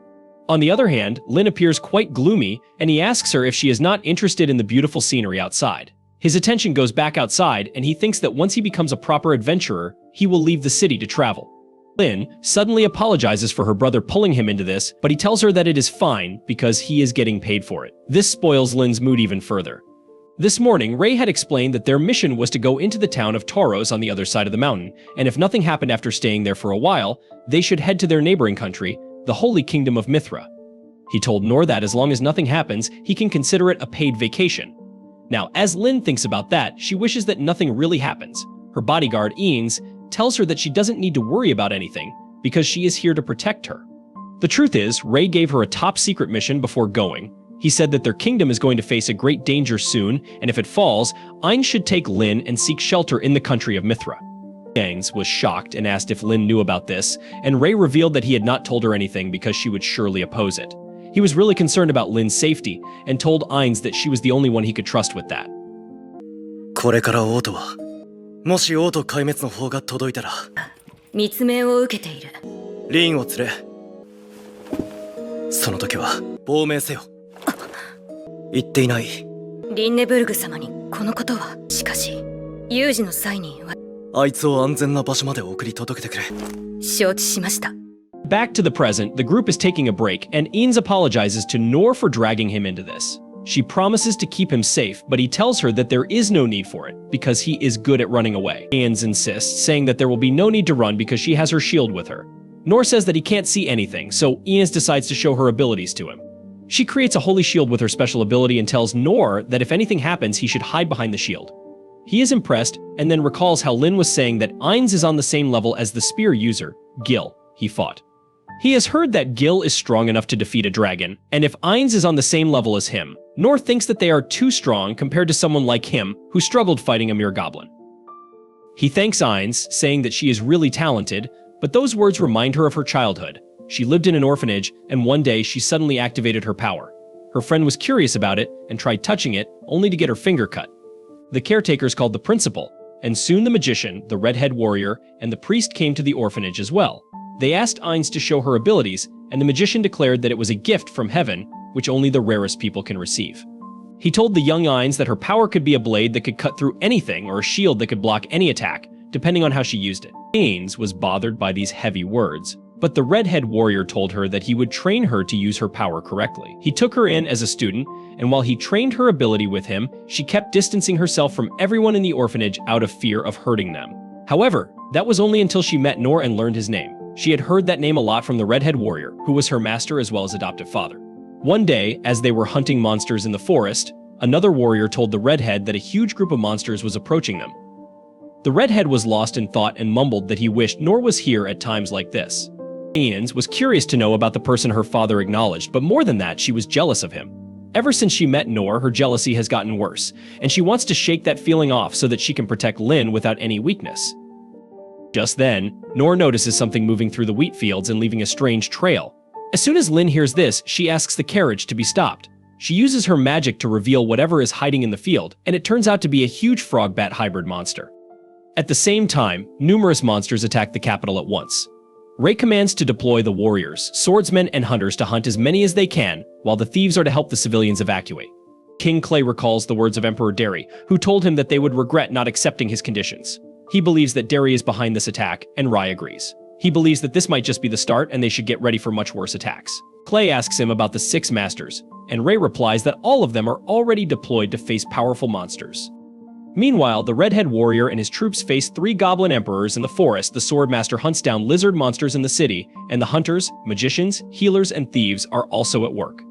On the other hand, Lin appears quite gloomy, and he asks her if she is not interested in the beautiful scenery outside. His attention goes back outside, and he thinks that once he becomes a proper adventurer, he will leave the city to travel. Lin suddenly apologizes for her brother pulling him into this, but he tells her that it is fine because he is getting paid for it. This spoils Lin's mood even further. This morning, Ray had explained that their mission was to go into the town of Tauros on the other side of the mountain, and if nothing happened after staying there for a while, they should head to their neighboring country, the Holy Kingdom of Mithra. He told Nor that as long as nothing happens, he can consider it a paid vacation. Now, as Lin thinks about that, she wishes that nothing really happens. Her bodyguard, Eanes, tells her that she doesn't need to worry about anything because she is here to protect her. The truth is, Ray gave her a top-secret mission before going. He said that their kingdom is going to face a great danger soon, and if it falls, Eanes should take Lin and seek shelter in the country of Mithra. Eanes was shocked and asked if Lin knew about this, and Ray revealed that he had not told her anything because she would surely oppose it. He was really concerned about Lin's safety and told Eanes that she was the only one he could trust with that. これから王都は、もし王都壊滅の方が届いたら、密命を受けている。リンを連れ、その時は亡命せよ。言っていない。リンネブルグ様にこのことは、しかし、有事の際には、あいつを安全な場所まで送り届けてくれ。承知しました。Back to the present, the group is taking a break, and Eanes apologizes to Nor for dragging him into this. She promises to keep him safe, but he tells her that there is no need for it, because he is good at running away. Eanes insists, saying that there will be no need to run because she has her shield with her. Nor says that he can't see anything, so Eanes decides to show her abilities to him. She creates a holy shield with her special ability and tells Nor that if anything happens, he should hide behind the shield. He is impressed, and then recalls how Lin was saying that Eanes is on the same level as the spear user, Gil, he fought. He has heard that Gil is strong enough to defeat a dragon, and if Eanes is on the same level as him, Nor thinks that they are too strong compared to someone like him who struggled fighting a mere goblin. He thanks Eanes, saying that she is really talented, but those words remind her of her childhood. She lived in an orphanage, and one day she suddenly activated her power. Her friend was curious about it and tried touching it, only to get her finger cut. The caretakers called the principal, and soon the magician, the redhead warrior, and the priest came to the orphanage as well. They asked Eanes to show her abilities, and the magician declared that it was a gift from heaven, which only the rarest people can receive. He told the young Eanes that her power could be a blade that could cut through anything or a shield that could block any attack, depending on how she used it. Eanes was bothered by these heavy words, but the redhead warrior told her that he would train her to use her power correctly. He took her in as a student, and while he trained her ability with him, she kept distancing herself from everyone in the orphanage out of fear of hurting them. However, that was only until she met Nor and learned his name. She had heard that name a lot from the redhead warrior, who was her master as well as adoptive father. One day, as they were hunting monsters in the forest, another warrior told the redhead that a huge group of monsters was approaching them. The redhead was lost in thought and mumbled that he wished Nor was here at times like this. Eanes was curious to know about the person her father acknowledged, but more than that, she was jealous of him. Ever since she met Nor, her jealousy has gotten worse, and she wants to shake that feeling off so that she can protect Lin without any weakness. Just then, Nor notices something moving through the wheat fields and leaving a strange trail. As soon as Lin hears this, she asks the carriage to be stopped. She uses her magic to reveal whatever is hiding in the field, and it turns out to be a huge frog bat hybrid monster. At the same time, numerous monsters attack the capital at once. Rei commands to deploy the warriors, swordsmen, and hunters to hunt as many as they can, while the thieves are to help the civilians evacuate. King Clay recalls the words of Emperor Derry, who told him that they would regret not accepting his conditions. He believes that Derry is behind this attack, and Rai agrees. He believes that this might just be the start and they should get ready for much worse attacks. Clay asks him about the 6 masters, and Rei replies that all of them are already deployed to face powerful monsters. Meanwhile, the redhead warrior and his troops face 3 goblin emperors in the forest. The swordmaster hunts down lizard monsters in the city, and the hunters, magicians, healers, and thieves are also at work.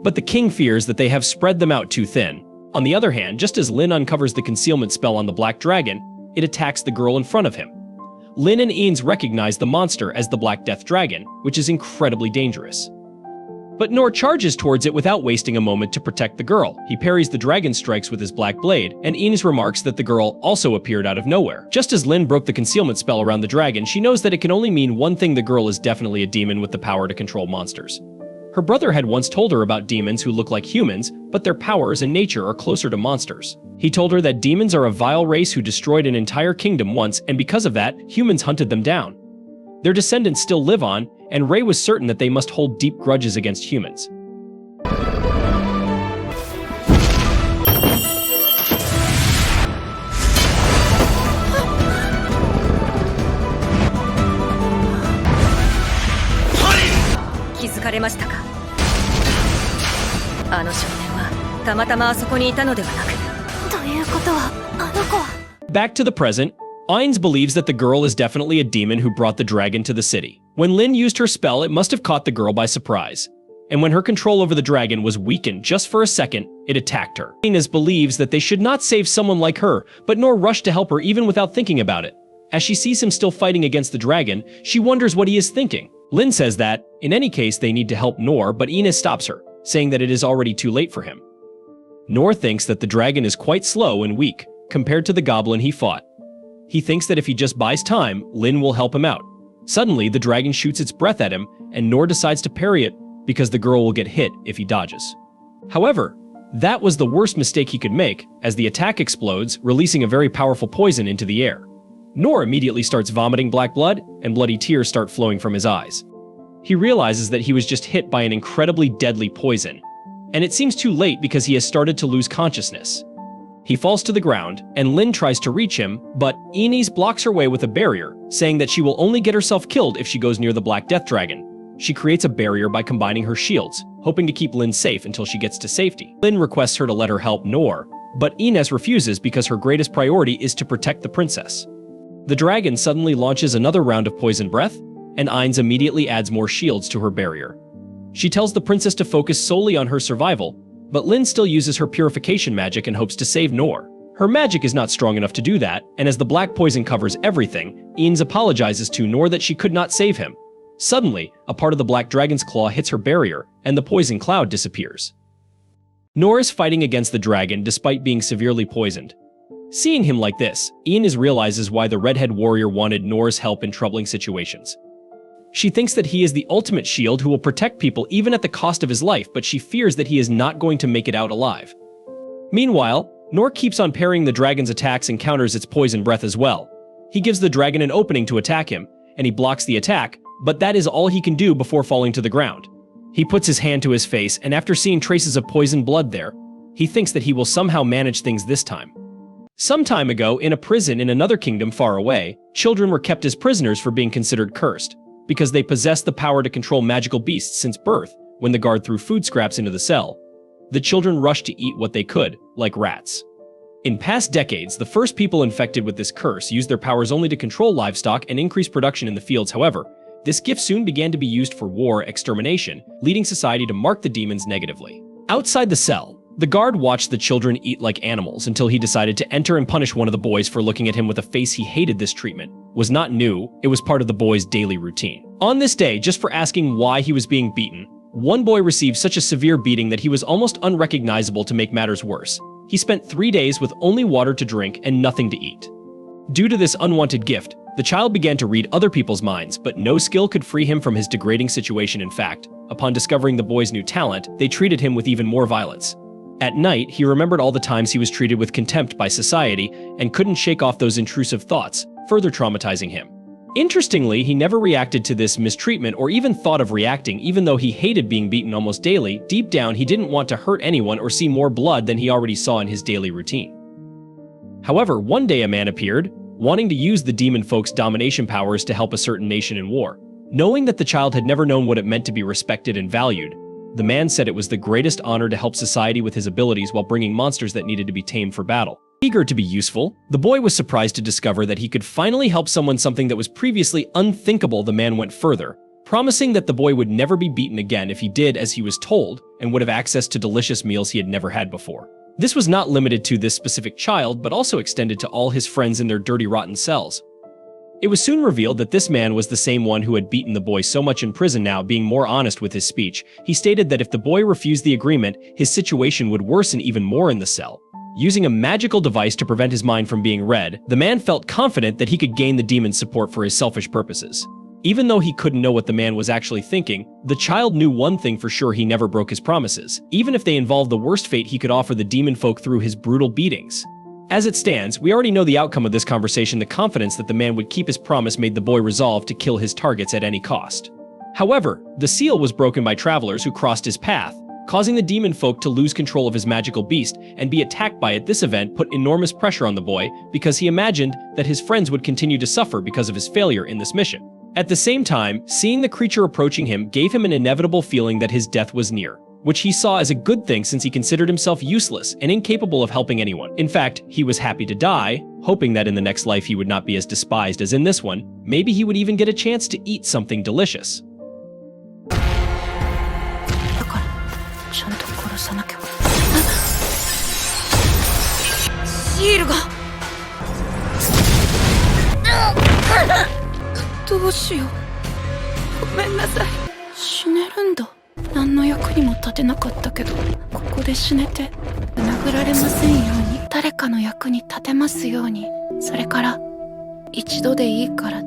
But the king fears that they have spread them out too thin. On the other hand, just as Lin uncovers the concealment spell on the black dragon, it attacks the girl in front of him. Lin and Ines recognize the monster as the Black Death Dragon, which is incredibly dangerous. But Nor charges towards it without wasting a moment to protect the girl. He parries the dragon strikes with his black blade, and Ines remarks that the girl also appeared out of nowhere. Just as Lin broke the concealment spell around the dragon, she knows that it can only mean one thing: the girl is definitely a demon with the power to control monsters. Her brother had once told her about demons who look like humans, but their powers and nature are closer to monsters. He told her that demons are a vile race who destroyed an entire kingdom once, and because of that, humans hunted them down. Their descendants still live on, and Rei was certain that they must hold deep grudges against humans. Back to the present, Ines believes that the girl is definitely a demon who brought the dragon to the city. When Lin used her spell, it must have caught the girl by surprise. And when her control over the dragon was weakened just for a second, it attacked her. Ines believes that they should not save someone like her, but Nor rushed to help her even without thinking about it. As she sees him still fighting against the dragon, she wonders what he is thinking. Lin says that, in any case, they need to help Nor, but Ines stops her, saying that it is already too late for him. Nor thinks that the dragon is quite slow and weak compared to the goblin he fought. He thinks that if he just buys time, Lin will help him out. Suddenly, the dragon shoots its breath at him, and Nor decides to parry it because the girl will get hit if he dodges. However, that was the worst mistake he could make, as the attack explodes, releasing a very powerful poison into the air. Nor immediately starts vomiting black blood, and bloody tears start flowing from his eyes. He realizes that he was just hit by an incredibly deadly poison, and it seems too late because he has started to lose consciousness. He falls to the ground, and Lin tries to reach him, but Ines blocks her way with a barrier, saying that she will only get herself killed if she goes near the Black Death Dragon. She creates a barrier by combining her shields, hoping to keep Lin safe until she gets to safety. Lin requests her to let her help Nor, but Ines refuses because her greatest priority is to protect the princess. The dragon suddenly launches another round of poison breath, and Ines immediately adds more shields to her barrier. She tells the princess to focus solely on her survival, but Lin still uses her purification magic and hopes to save Nor. Her magic is not strong enough to do that, and as the black poison covers everything, Ines apologizes to Nor that she could not save him. Suddenly, a part of the black dragon's claw hits her barrier, and the poison cloud disappears. Nor is fighting against the dragon despite being severely poisoned. Seeing him like this, Ines realizes why the redhead warrior wanted Nor's help in troubling situations. She thinks that he is the ultimate shield who will protect people even at the cost of his life, but she fears that he is not going to make it out alive. Meanwhile, Nor keeps on parrying the dragon's attacks and counters its poison breath as well. He gives the dragon an opening to attack him, and he blocks the attack, but that is all he can do before falling to the ground. He puts his hand to his face, and after seeing traces of poisoned blood there, he thinks that he will somehow manage things this time. Some time ago, in a prison in another kingdom far away, children were kept as prisoners for being considered cursed, because they possessed the power to control magical beasts since birth. When the guard threw food scraps into the cell, the children rushed to eat what they could, like rats. In past decades, the first people infected with this curse used their powers only to control livestock and increase production in the fields. However, this gift soon began to be used for war extermination, leading society to mark the demons negatively. Outside the cell, the guard watched the children eat like animals until he decided to enter and punish one of the boys for looking at him with a face he hated. This treatment was not new, it was part of the boy's daily routine. On this day, just for asking why he was being beaten, one boy received such a severe beating that he was almost unrecognizable. To make matters worse, he spent 3 days with only water to drink and nothing to eat. Due to this unwanted gift, the child began to read other people's minds, but no skill could free him from his degrading situation. In fact, upon discovering the boy's new talent, they treated him with even more violence. At night, he remembered all the times he was treated with contempt by society and couldn't shake off those intrusive thoughts, further traumatizing him. Interestingly, he never reacted to this mistreatment or even thought of reacting. Even though he hated being beaten almost daily, deep down he didn't want to hurt anyone or see more blood than he already saw in his daily routine. However, one day a man appeared, wanting to use the demon folk's domination powers to help a certain nation in war. Knowing that the child had never known what it meant to be respected and valued, the man said it was the greatest honor to help society with his abilities while bringing monsters that needed to be tamed for battle. Eager to be useful, the boy was surprised to discover that he could finally help someone something that was previously unthinkable. The man went further, promising that the boy would never be beaten again if he did as he was told and would have access to delicious meals he had never had before. This was not limited to this specific child, but also extended to all his friends in their dirty, rotten cells. It was soon revealed that this man was the same one who had beaten the boy so much in prison. Now, being more honest with his speech, he stated that if the boy refused the agreement, his situation would worsen even more in the cell. Using a magical device to prevent his mind from being read, the man felt confident that he could gain the demon's support for his selfish purposes. Even though he couldn't know what the man was actually thinking, the child knew one thing for sure: he never broke his promises, even if they involved the worst fate he could offer the demon folk through his brutal beatings. As it stands, we already know the outcome of this conversation. The confidence that the man would keep his promise made the boy resolve to kill his targets at any cost. However, the seal was broken by travelers who crossed his path, causing the demon folk to lose control of his magical beast and be attacked by it. This event put enormous pressure on the boy because he imagined that his friends would continue to suffer because of his failure in this mission. At the same time, seeing the creature approaching him gave him an inevitable feeling that his death was near, which he saw as a good thing since he considered himself useless and incapable of helping anyone. In fact, he was happy to die, hoping that in the next life he would not be as despised as in this one. Maybe he would even get a chance to eat something delicious. ちゃんと殺さなきゃ。シールが。どうしよう。ごめんなさい。死ねるんだ。何の役にも立てなかったけど、ここで死ねて殴られませんように、誰かの役に立てますように。それから一度でいいから。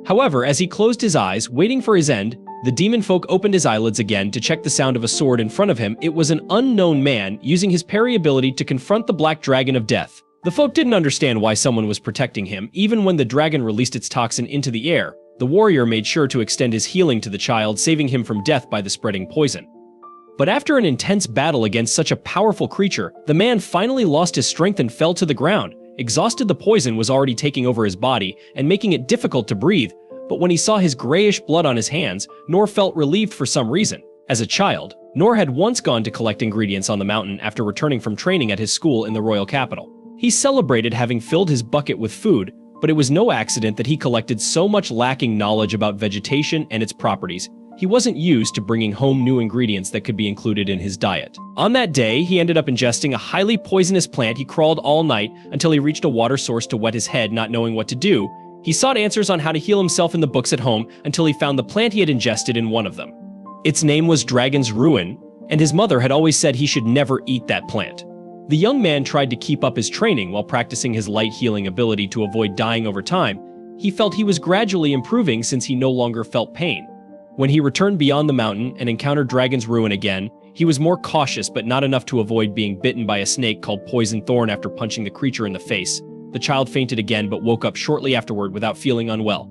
However, as he closed his eyes, waiting for his end, the demon folk opened his eyelids again to check the sound of a sword in front of him. It was an unknown man using his Parry ability to confront the black dragon of death. The folk didn't understand why someone was protecting him. Even when the dragon released its toxin into the air, the warrior made sure to extend his healing to the child, saving him from death by the spreading poison. But after an intense battle against such a powerful creature, the man finally lost his strength and fell to the ground. Exhausted, the poison was already taking over his body and making it difficult to breathe. But when he saw his grayish blood on his hands, Nor felt relieved for some reason. As a child, Nor had once gone to collect ingredients on the mountain after returning from training at his school in the royal capital. He celebrated having filled his bucket with food, but it was no accident that he collected so much. Lacking knowledge about vegetation and its properties, he wasn't used to bringing home new ingredients that could be included in his diet. On that day, he ended up ingesting a highly poisonous plant. He crawled all night until he reached a water source to wet his head. Not knowing what to do, he sought answers on how to heal himself in the books at home until he found the plant he had ingested in one of them. Its name was Dragon's Ruin, and his mother had always said he should never eat that plant. The young man tried to keep up his training while practicing his light healing ability to avoid dying over time. He felt he was gradually improving since he no longer felt pain. When he returned beyond the mountain and encountered Dragon's Ruin again, he was more cautious, but not enough to avoid being bitten by a snake called Poison Thorn. After punching the creature in the face, the child fainted again but woke up shortly afterward without feeling unwell.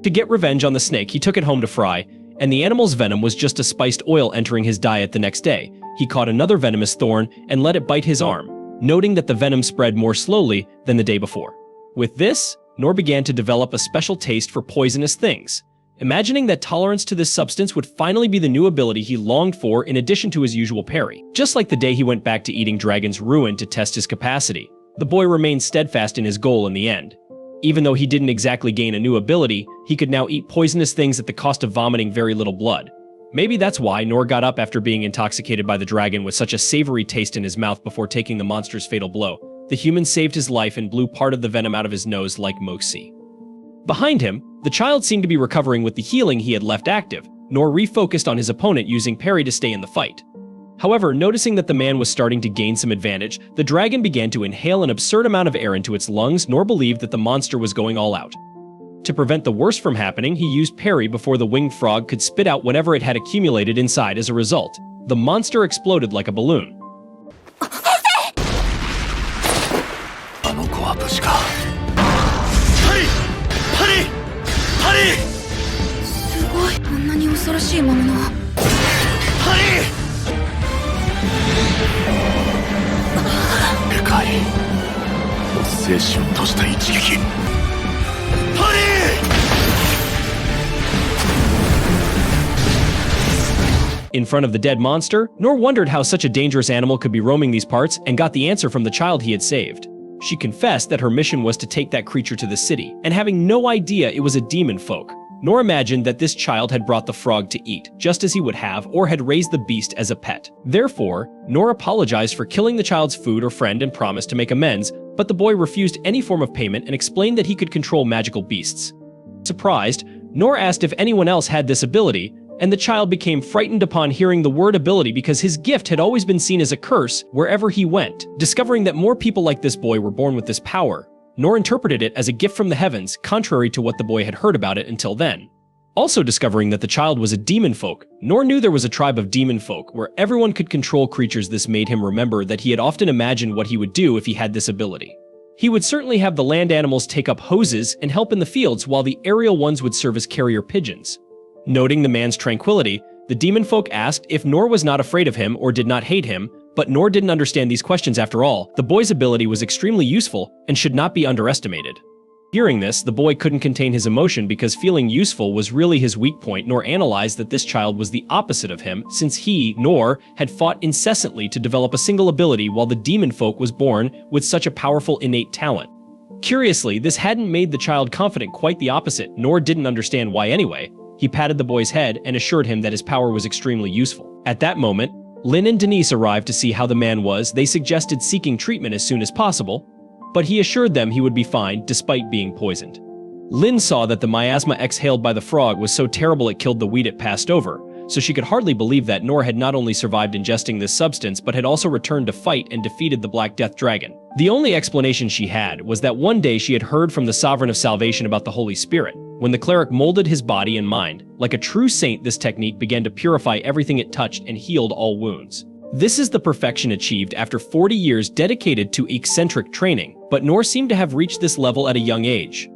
To get revenge on the snake, he took it home to fry, and the animal's venom was just a spiced oil entering his diet. The next day, he caught another venomous thorn and let it bite his arm, noting that the venom spread more slowly than the day before. With this, Nor began to develop a special taste for poisonous things, imagining that tolerance to this substance would finally be the new ability he longed for in addition to his usual parry. Just like the day he went back to eating Dragon's Ruin to test his capacity, the boy remained steadfast in his goal in the end. Even though he didn't exactly gain a new ability, he could now eat poisonous things at the cost of vomiting very little blood. Maybe that's why Nor got up after being intoxicated by the dragon with such a savory taste in his mouth before taking the monster's fatal blow. The human saved his life and blew part of the venom out of his nose like Moxie. Behind him, the child seemed to be recovering with the healing he had left active. Nor refocused on his opponent using Parry to stay in the fight. However, noticing that the man was starting to gain some advantage, the dragon began to inhale an absurd amount of air into its lungs. Nor believed that the monster was going all out. To prevent the worst from happening, he used Parry before the winged frog could spit out whatever it had accumulated inside. As a result, the monster exploded like a balloon. 私か。パリパリパリ。すごい、あんなに恐ろしい魔物は。パリ。でかい生死を閉じた一撃。パリ。In front of the dead monster, Nor wondered how such a dangerous animal could be roaming these parts and got the answer from the child he had saved. She confessed that her mission was to take that creature to the city, and having no idea it was a demon folk, Nor imagined that this child had brought the frog to eat, just as he would have, or had raised the beast as a pet. Therefore, Nor apologized for killing the child's food or friend and promised to make amends, but the boy refused any form of payment and explained that he could control magical beasts. Surprised, Nor asked if anyone else had this ability, and the child became frightened upon hearing the word ability because his gift had always been seen as a curse wherever he went. Discovering that more people like this boy were born with this power, Nor interpreted it as a gift from the heavens, contrary to what the boy had heard about it until then. Also discovering that the child was a demon folk, Nor knew there was a tribe of demon folk where everyone could control creatures. This made him remember that he had often imagined what he would do if he had this ability. He would certainly have the land animals take up hoses and help in the fields while the aerial ones would serve as carrier pigeons. Noting the man's tranquility, the demon folk asked if Nor was not afraid of him or did not hate him, but Nor didn't understand these questions after all. The boy's ability was extremely useful and should not be underestimated. Hearing this, the boy couldn't contain his emotion because feeling useful was really his weak point. Nor analyzed that this child was the opposite of him, since he, Nor, had fought incessantly to develop a single ability while the demon folk was born with such a powerful innate talent. Curiously, this hadn't made the child confident, quite the opposite. Nor didn't understand why anyway. He patted the boy's head and assured him that his power was extremely useful. At that moment, Lin and Denise arrived to see how the man was. They suggested seeking treatment as soon as possible, but he assured them he would be fine despite being poisoned. Lin saw that the miasma exhaled by the frog was so terrible it killed the weed it passed over, so she could hardly believe that Nor had not only survived ingesting this substance but had also returned to fight and defeated the Black Death Dragon. The only explanation she had was that one day she had heard from the Sovereign of Salvation about the Holy Spirit. When the cleric molded his body and mind, like a true saint, this technique began to purify everything it touched and healed all wounds. This is the perfection achieved after 40 years dedicated to eccentric training, but Nor seemed to have reached this level at a young age.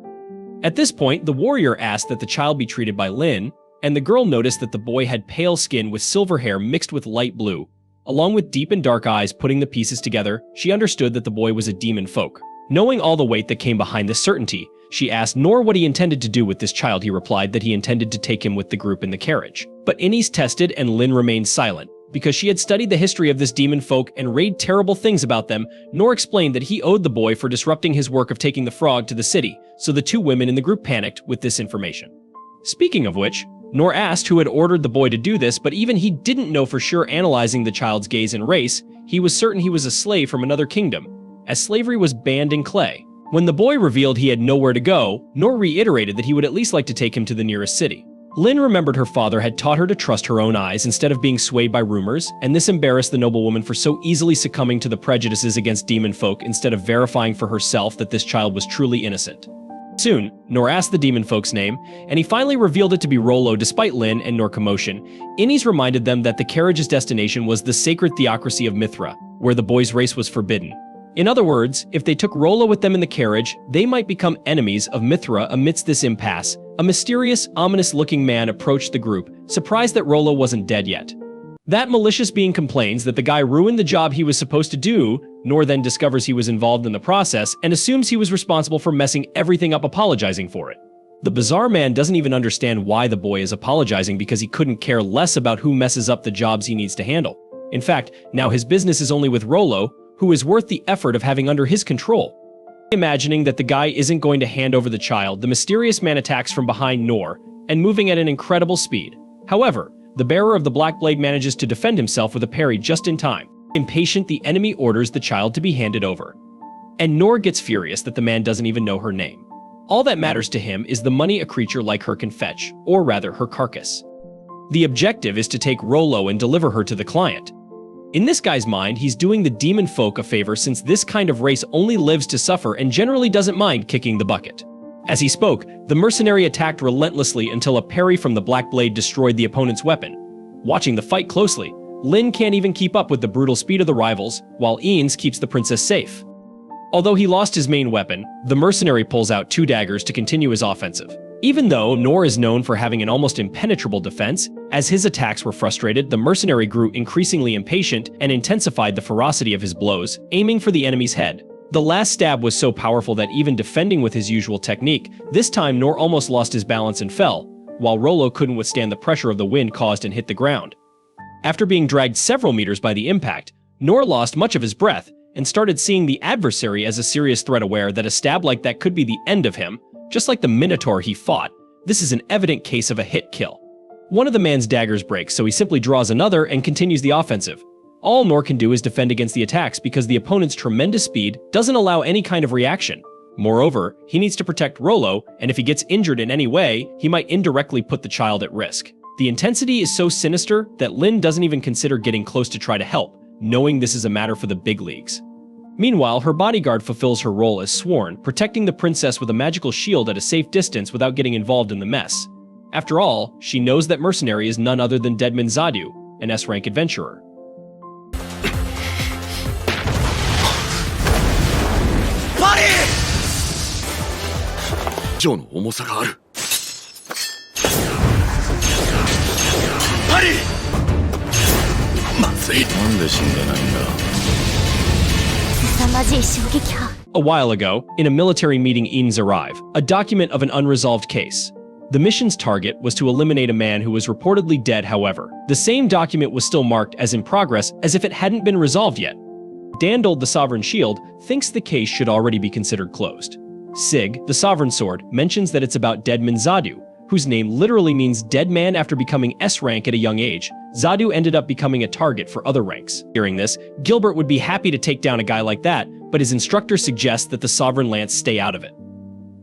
At this point, the warrior asked that the child be treated by Lin, and the girl noticed that the boy had pale skin with silver hair mixed with light blue. Along with deep and dark eyes. Putting the pieces together, she understood that the boy was a demon folk. Knowing all the weight that came behind this certainty, she asked Nor what he intended to do with this child. He replied that he intended to take him with the group in the carriage. But Ines tested and Lin remained silent. Because she had studied the history of this demon folk and read terrible things about them, Nor explained that he owed the boy for disrupting his work of taking the frog to the city, so the two women in the group panicked with this information. Speaking of which, Nor asked who had ordered the boy to do this, but even he didn't know for sure. Analyzing the child's gaze and race, he was certain he was a slave from another kingdom, as slavery was banned in Clay. When the boy revealed he had nowhere to go, Nor reiterated that he would at least like to take him to the nearest city. Lin remembered her father had taught her to trust her own eyes instead of being swayed by rumors, and this embarrassed the noblewoman for so easily succumbing to the prejudices against demon folk instead of verifying for herself that this child was truly innocent. Soon, Nor asked the demon folk's name, and he finally revealed it to be Rollo. Despite Lin and Nor commotion, Ines reminded them that the carriage's destination was the sacred theocracy of Mithra, where the boy's race was forbidden. In other words, if they took Rollo with them in the carriage, they might become enemies of Mithra. Amidst this impasse, a mysterious, ominous-looking man approached the group, surprised that Rollo wasn't dead yet. That malicious being complains that the guy ruined the job he was supposed to do. Nor then discovers he was involved in the process and assumes he was responsible for messing everything up, apologizing for it. The bizarre man doesn't even understand why the boy is apologizing because he couldn't care less about who messes up the jobs he needs to handle. In fact, now his business is only with Rollo, who is worth the effort of having under his control. Imagining that the guy isn't going to hand over the child, the mysterious man attacks from behind Nor, and moving at an incredible speed. However, the bearer of the Black Blade manages to defend himself with a parry just in time. Impatient, the enemy orders the child to be handed over. And Nor gets furious that the man doesn't even know her name. All that matters to him is the money a creature like her can fetch, or rather her carcass. The objective is to take Rollo and deliver her to the client. In this guy's mind, he's doing the demon folk a favor since this kind of race only lives to suffer and generally doesn't mind kicking the bucket. As he spoke, the mercenary attacked relentlessly until a parry from the Black Blade destroyed the opponent's weapon. Watching the fight closely, Lin can't even keep up with the brutal speed of the rivals, while Ines keeps the princess safe. Although he lost his main weapon, the mercenary pulls out 2 daggers to continue his offensive. Even though Nor is known for having an almost impenetrable defense, as his attacks were frustrated, the mercenary grew increasingly impatient and intensified the ferocity of his blows, aiming for the enemy's head. The last stab was so powerful that even defending with his usual technique, this time Nor almost lost his balance and fell, while Rollo couldn't withstand the pressure of the wind caused and hit the ground. After being dragged several meters by the impact, Nor lost much of his breath and started seeing the adversary as a serious threat, aware that a stab like that could be the end of him. Just like the Minotaur he fought, this is an evident case of a hit kill. One of the man's daggers breaks, so he simply draws another and continues the offensive. All Nor can do is defend against the attacks because the opponent's tremendous speed doesn't allow any kind of reaction. Moreover, he needs to protect Rollo, and if he gets injured in any way, he might indirectly put the child at risk. The intensity is so sinister that Lin doesn't even consider getting close to try to help, knowing this is a matter for the big leagues. Meanwhile, her bodyguard fulfills her role as sworn, protecting the princess with a magical shield at a safe distance without getting involved in the mess. After all, she knows that mercenary is none other than Deadman Zadu, an S-rank adventurer. Parry! ジョーの重さがある。パリ！まずい。なんで死んでないんだ。 凄まじい衝撃波。 A while ago, in a military meeting Eanes arrive, a document of an unresolved case. The mission's target was to eliminate a man who was reportedly dead, however. The same document was still marked as in progress as if it hadn't been resolved yet. Dandold, the Sovereign Shield, thinks the case should already be considered closed. Sig, the Sovereign Sword, mentions that it's about Deadman Zadu, whose name literally means dead man after becoming S-rank at a young age. Zadu ended up becoming a target for other ranks. Hearing this, Gilbert would be happy to take down a guy like that, but his instructor suggests that the Sovereign Lance stay out of it.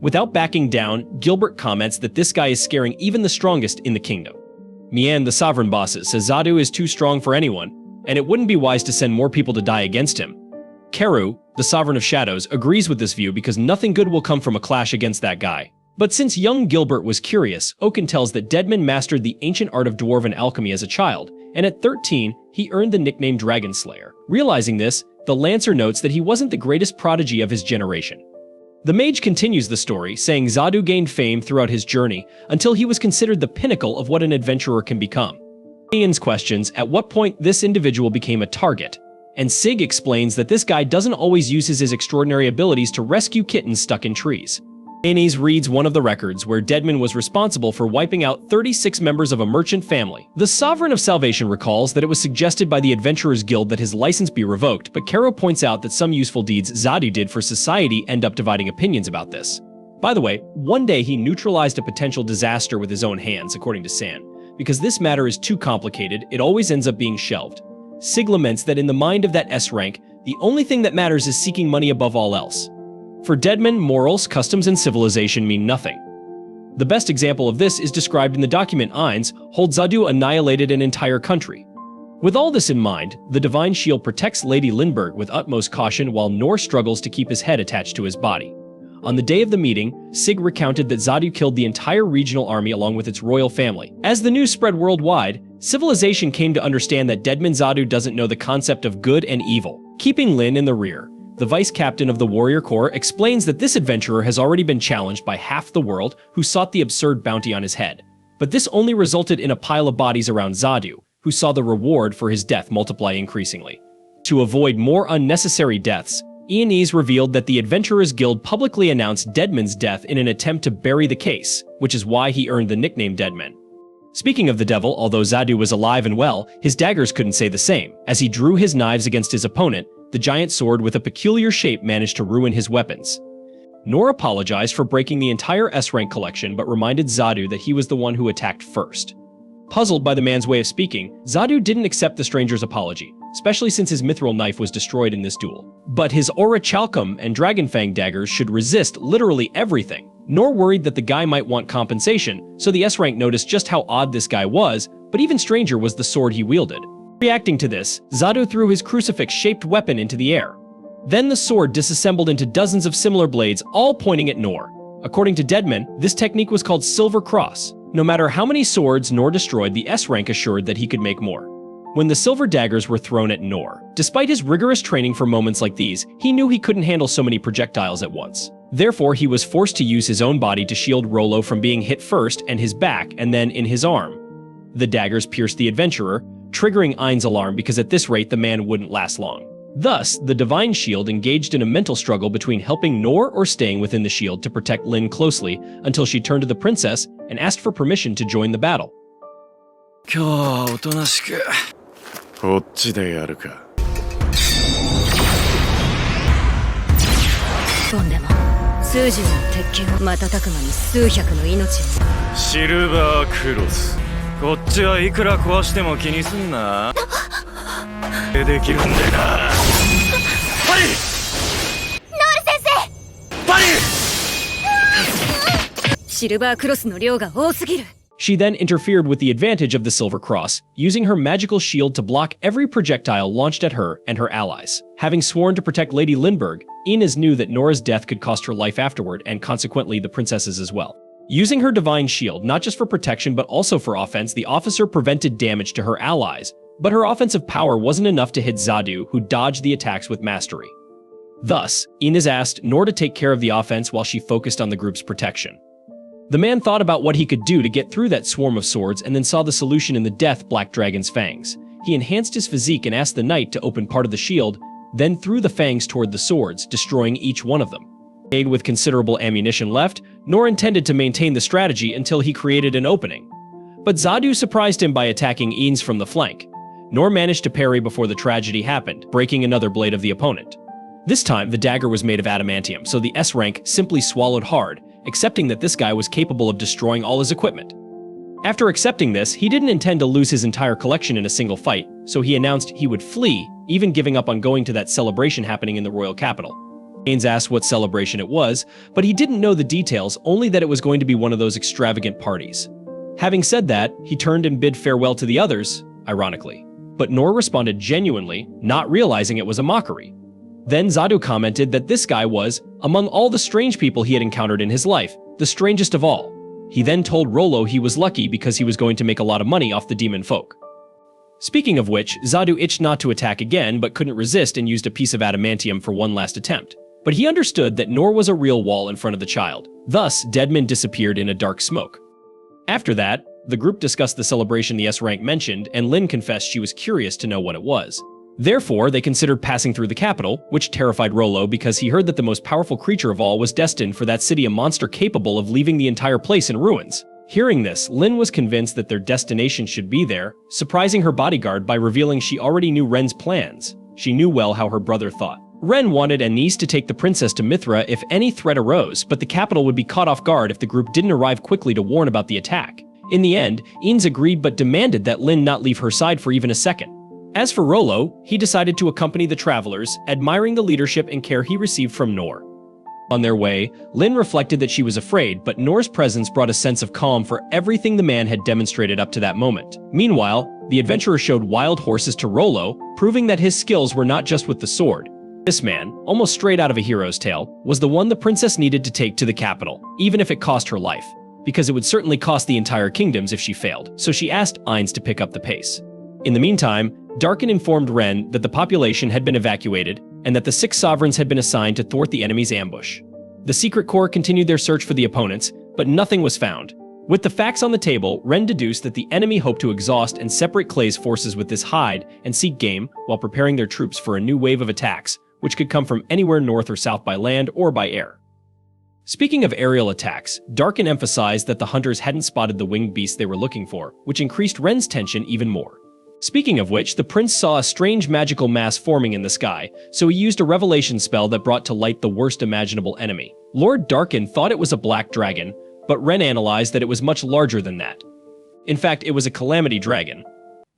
Without backing down, Gilbert comments that this guy is scaring even the strongest in the kingdom. Mian, the Sovereign Bosses, says Zadu is too strong for anyone, and it wouldn't be wise to send more people to die against him. Keru, the Sovereign of Shadows, agrees with this view because nothing good will come from a clash against that guy. But since young Gilbert was curious, Oaken tells that Deadman mastered the ancient art of dwarven alchemy as a child, and at 13, he earned the nickname Dragon Slayer. Realizing this, the Lancer notes that he wasn't the greatest prodigy of his generation. The mage continues the story, saying Zadu gained fame throughout his journey until he was considered the pinnacle of what an adventurer can become. Ian's questions at what point this individual became a target, and Sig explains that this guy doesn't always use his extraordinary abilities to rescue kittens stuck in trees. Aeneas reads one of the records where Deadman was responsible for wiping out 36 members of a merchant family. The Sovereign of Salvation recalls that it was suggested by the Adventurers Guild that his license be revoked, but Caro points out that some useful deeds Zadu did for society end up dividing opinions about this. By the way, one day he neutralized a potential disaster with his own hands, according to San. Because this matter is too complicated, it always ends up being shelved. Sig laments that in the mind of that S-rank, the only thing that matters is seeking money above all else. For Deadman, morals, customs, and civilization mean nothing. The best example of this is described in the document Eins hold Zadu annihilated an entire country. With all this in mind, the Divine Shield protects Lady Lindbergh with utmost caution while Nor struggles to keep his head attached to his body. On the day of the meeting, Sig recounted that Zadu killed the entire regional army along with its royal family. As the news spread worldwide, civilization came to understand that Deadman Zadu doesn't know the concept of good and evil, keeping Lin in the rear. The vice captain of the warrior corps explains that this adventurer has already been challenged by half the world who sought the absurd bounty on his head. But this only resulted in a pile of bodies around Zadu, who saw the reward for his death multiply increasingly. To avoid more unnecessary deaths, Ianese revealed that the Adventurers Guild publicly announced Deadman's death in an attempt to bury the case, which is why he earned the nickname Deadman. Speaking of the devil, although Zadu was alive and well, his daggers couldn't say the same. As he drew his knives against his opponent, the giant sword with a peculiar shape managed to ruin his weapons. Nor apologized for breaking the entire S-rank collection but reminded Zadu that he was the one who attacked first. Puzzled by the man's way of speaking, Zadu didn't accept the stranger's apology, especially since his mithril knife was destroyed in this duel. But his Aura Chalcum and Dragonfang daggers should resist literally everything. Nor worried that the guy might want compensation, so the S-rank noticed just how odd this guy was, but even stranger was the sword he wielded. Reacting to this, Zadu threw his crucifix-shaped weapon into the air. Then the sword disassembled into dozens of similar blades, all pointing at Nor. According to Deadman, this technique was called Silver Cross. No matter how many swords Nor destroyed, the S-rank assured that he could make more. when the silver daggers were thrown at Nor. Despite his rigorous training for moments like these, he knew he couldn't handle so many projectiles at once. Therefore, he was forced to use his own body to shield Rollo from being hit first and his back and then in his arm. The daggers pierced the adventurer, triggering Ain's alarm because at this rate the man wouldn't last long. Thus, the Divine Shield engaged in a mental struggle between helping Nor or staying within the shield to protect Lin closely until she turned to the princess and asked for permission to join the battle. 今日はおとなしくこっちでやるか。飛んでも数十の鉄球を瞬く間に数百の命を。シルバークロス。こっちはいくら壊しても気にすんな。できるんだよな。パリ！ノール先生！パリ！シルバークロスの量が多すぎる。She then interfered with the advantage of the Silver Cross, using her magical shield to block every projectile launched at her and her allies. Having sworn to protect Lady Lindbergh, Ines knew that Nora's death could cost her life afterward and consequently the princess's as well. Using her divine shield not just for protection but also for offense, the officer prevented damage to her allies, but her offensive power wasn't enough to hit Zadu, who dodged the attacks with mastery. Thus, Ines asked Nor to take care of the offense while she focused on the group's protection. The man thought about what he could do to get through that swarm of swords and then saw the solution in the death Black Dragon's fangs. He enhanced his physique and asked the knight to open part of the shield, then threw the fangs toward the swords, destroying each one of them. With considerable ammunition left, Nor intended to maintain the strategy until he created an opening. But Zadu surprised him by attacking Ines from the flank. Nor managed to parry before the tragedy happened, breaking another blade of the opponent. This time, the dagger was made of adamantium, so the S rank simply swallowed hard, accepting that this guy was capable of destroying all his equipment. After accepting this, he didn't intend to lose his entire collection in a single fight, so he announced he would flee, even giving up on going to that celebration happening in the royal capital. Ains asked what celebration it was, but he didn't know the details, only that it was going to be one of those extravagant parties. Having said that, he turned and bid farewell to the others, ironically. But Nor responded genuinely, not realizing it was a mockery. Then Zadu commented that this guy was, among all the strange people he had encountered in his life, the strangest of all. He then told Rollo he was lucky because he was going to make a lot of money off the demon folk. Speaking of which, Zadu itched not to attack again but couldn't resist and used a piece of adamantium for one last attempt. But he understood that Nor was a real wall in front of the child. Thus, Deadman disappeared in a dark smoke. After that, the group discussed the celebration the S-rank mentioned, and Lin confessed she was curious to know what it was. Therefore, they considered passing through the capital, which terrified Rollo because he heard that the most powerful creature of all was destined for that city, a monster capable of leaving the entire place in ruins. Hearing this, Lin was convinced that their destination should be there, surprising her bodyguard by revealing she already knew Ren's plans. She knew well how her brother thought. Ren wanted Anis to take the princess to Mithra if any threat arose, but the capital would be caught off guard if the group didn't arrive quickly to warn about the attack. In the end, Ines agreed but demanded that Lin not leave her side for even a second. As for Rollo, he decided to accompany the travelers, admiring the leadership and care he received from Nor. On their way, Lin reflected that she was afraid, but Nor's presence brought a sense of calm for everything the man had demonstrated up to that moment. Meanwhile, the adventurer showed wild horses to Rollo, proving that his skills were not just with the sword. This man, almost straight out of a hero's tale, was the one the princess needed to take to the capital, even if it cost her life, because it would certainly cost the entire kingdoms if she failed, so she asked Ines to pick up the pace. In the meantime, Darkin informed Ren that the population had been evacuated and that the 6 sovereigns had been assigned to thwart the enemy's ambush. The Secret Corps continued their search for the opponents, but nothing was found. With the facts on the table, Ren deduced that the enemy hoped to exhaust and separate Clay's forces with this hide and seek game while preparing their troops for a new wave of attacks, which could come from anywhere north or south by land or by air. Speaking of aerial attacks, Darkin emphasized that the hunters hadn't spotted the winged beast they were looking for, which increased Ren's tension even more. Speaking of which, the prince saw a strange magical mass forming in the sky, so he used a revelation spell that brought to light the worst imaginable enemy. Lord Darkin thought it was a black dragon, but Ren analyzed that it was much larger than that. In fact, it was a calamity dragon.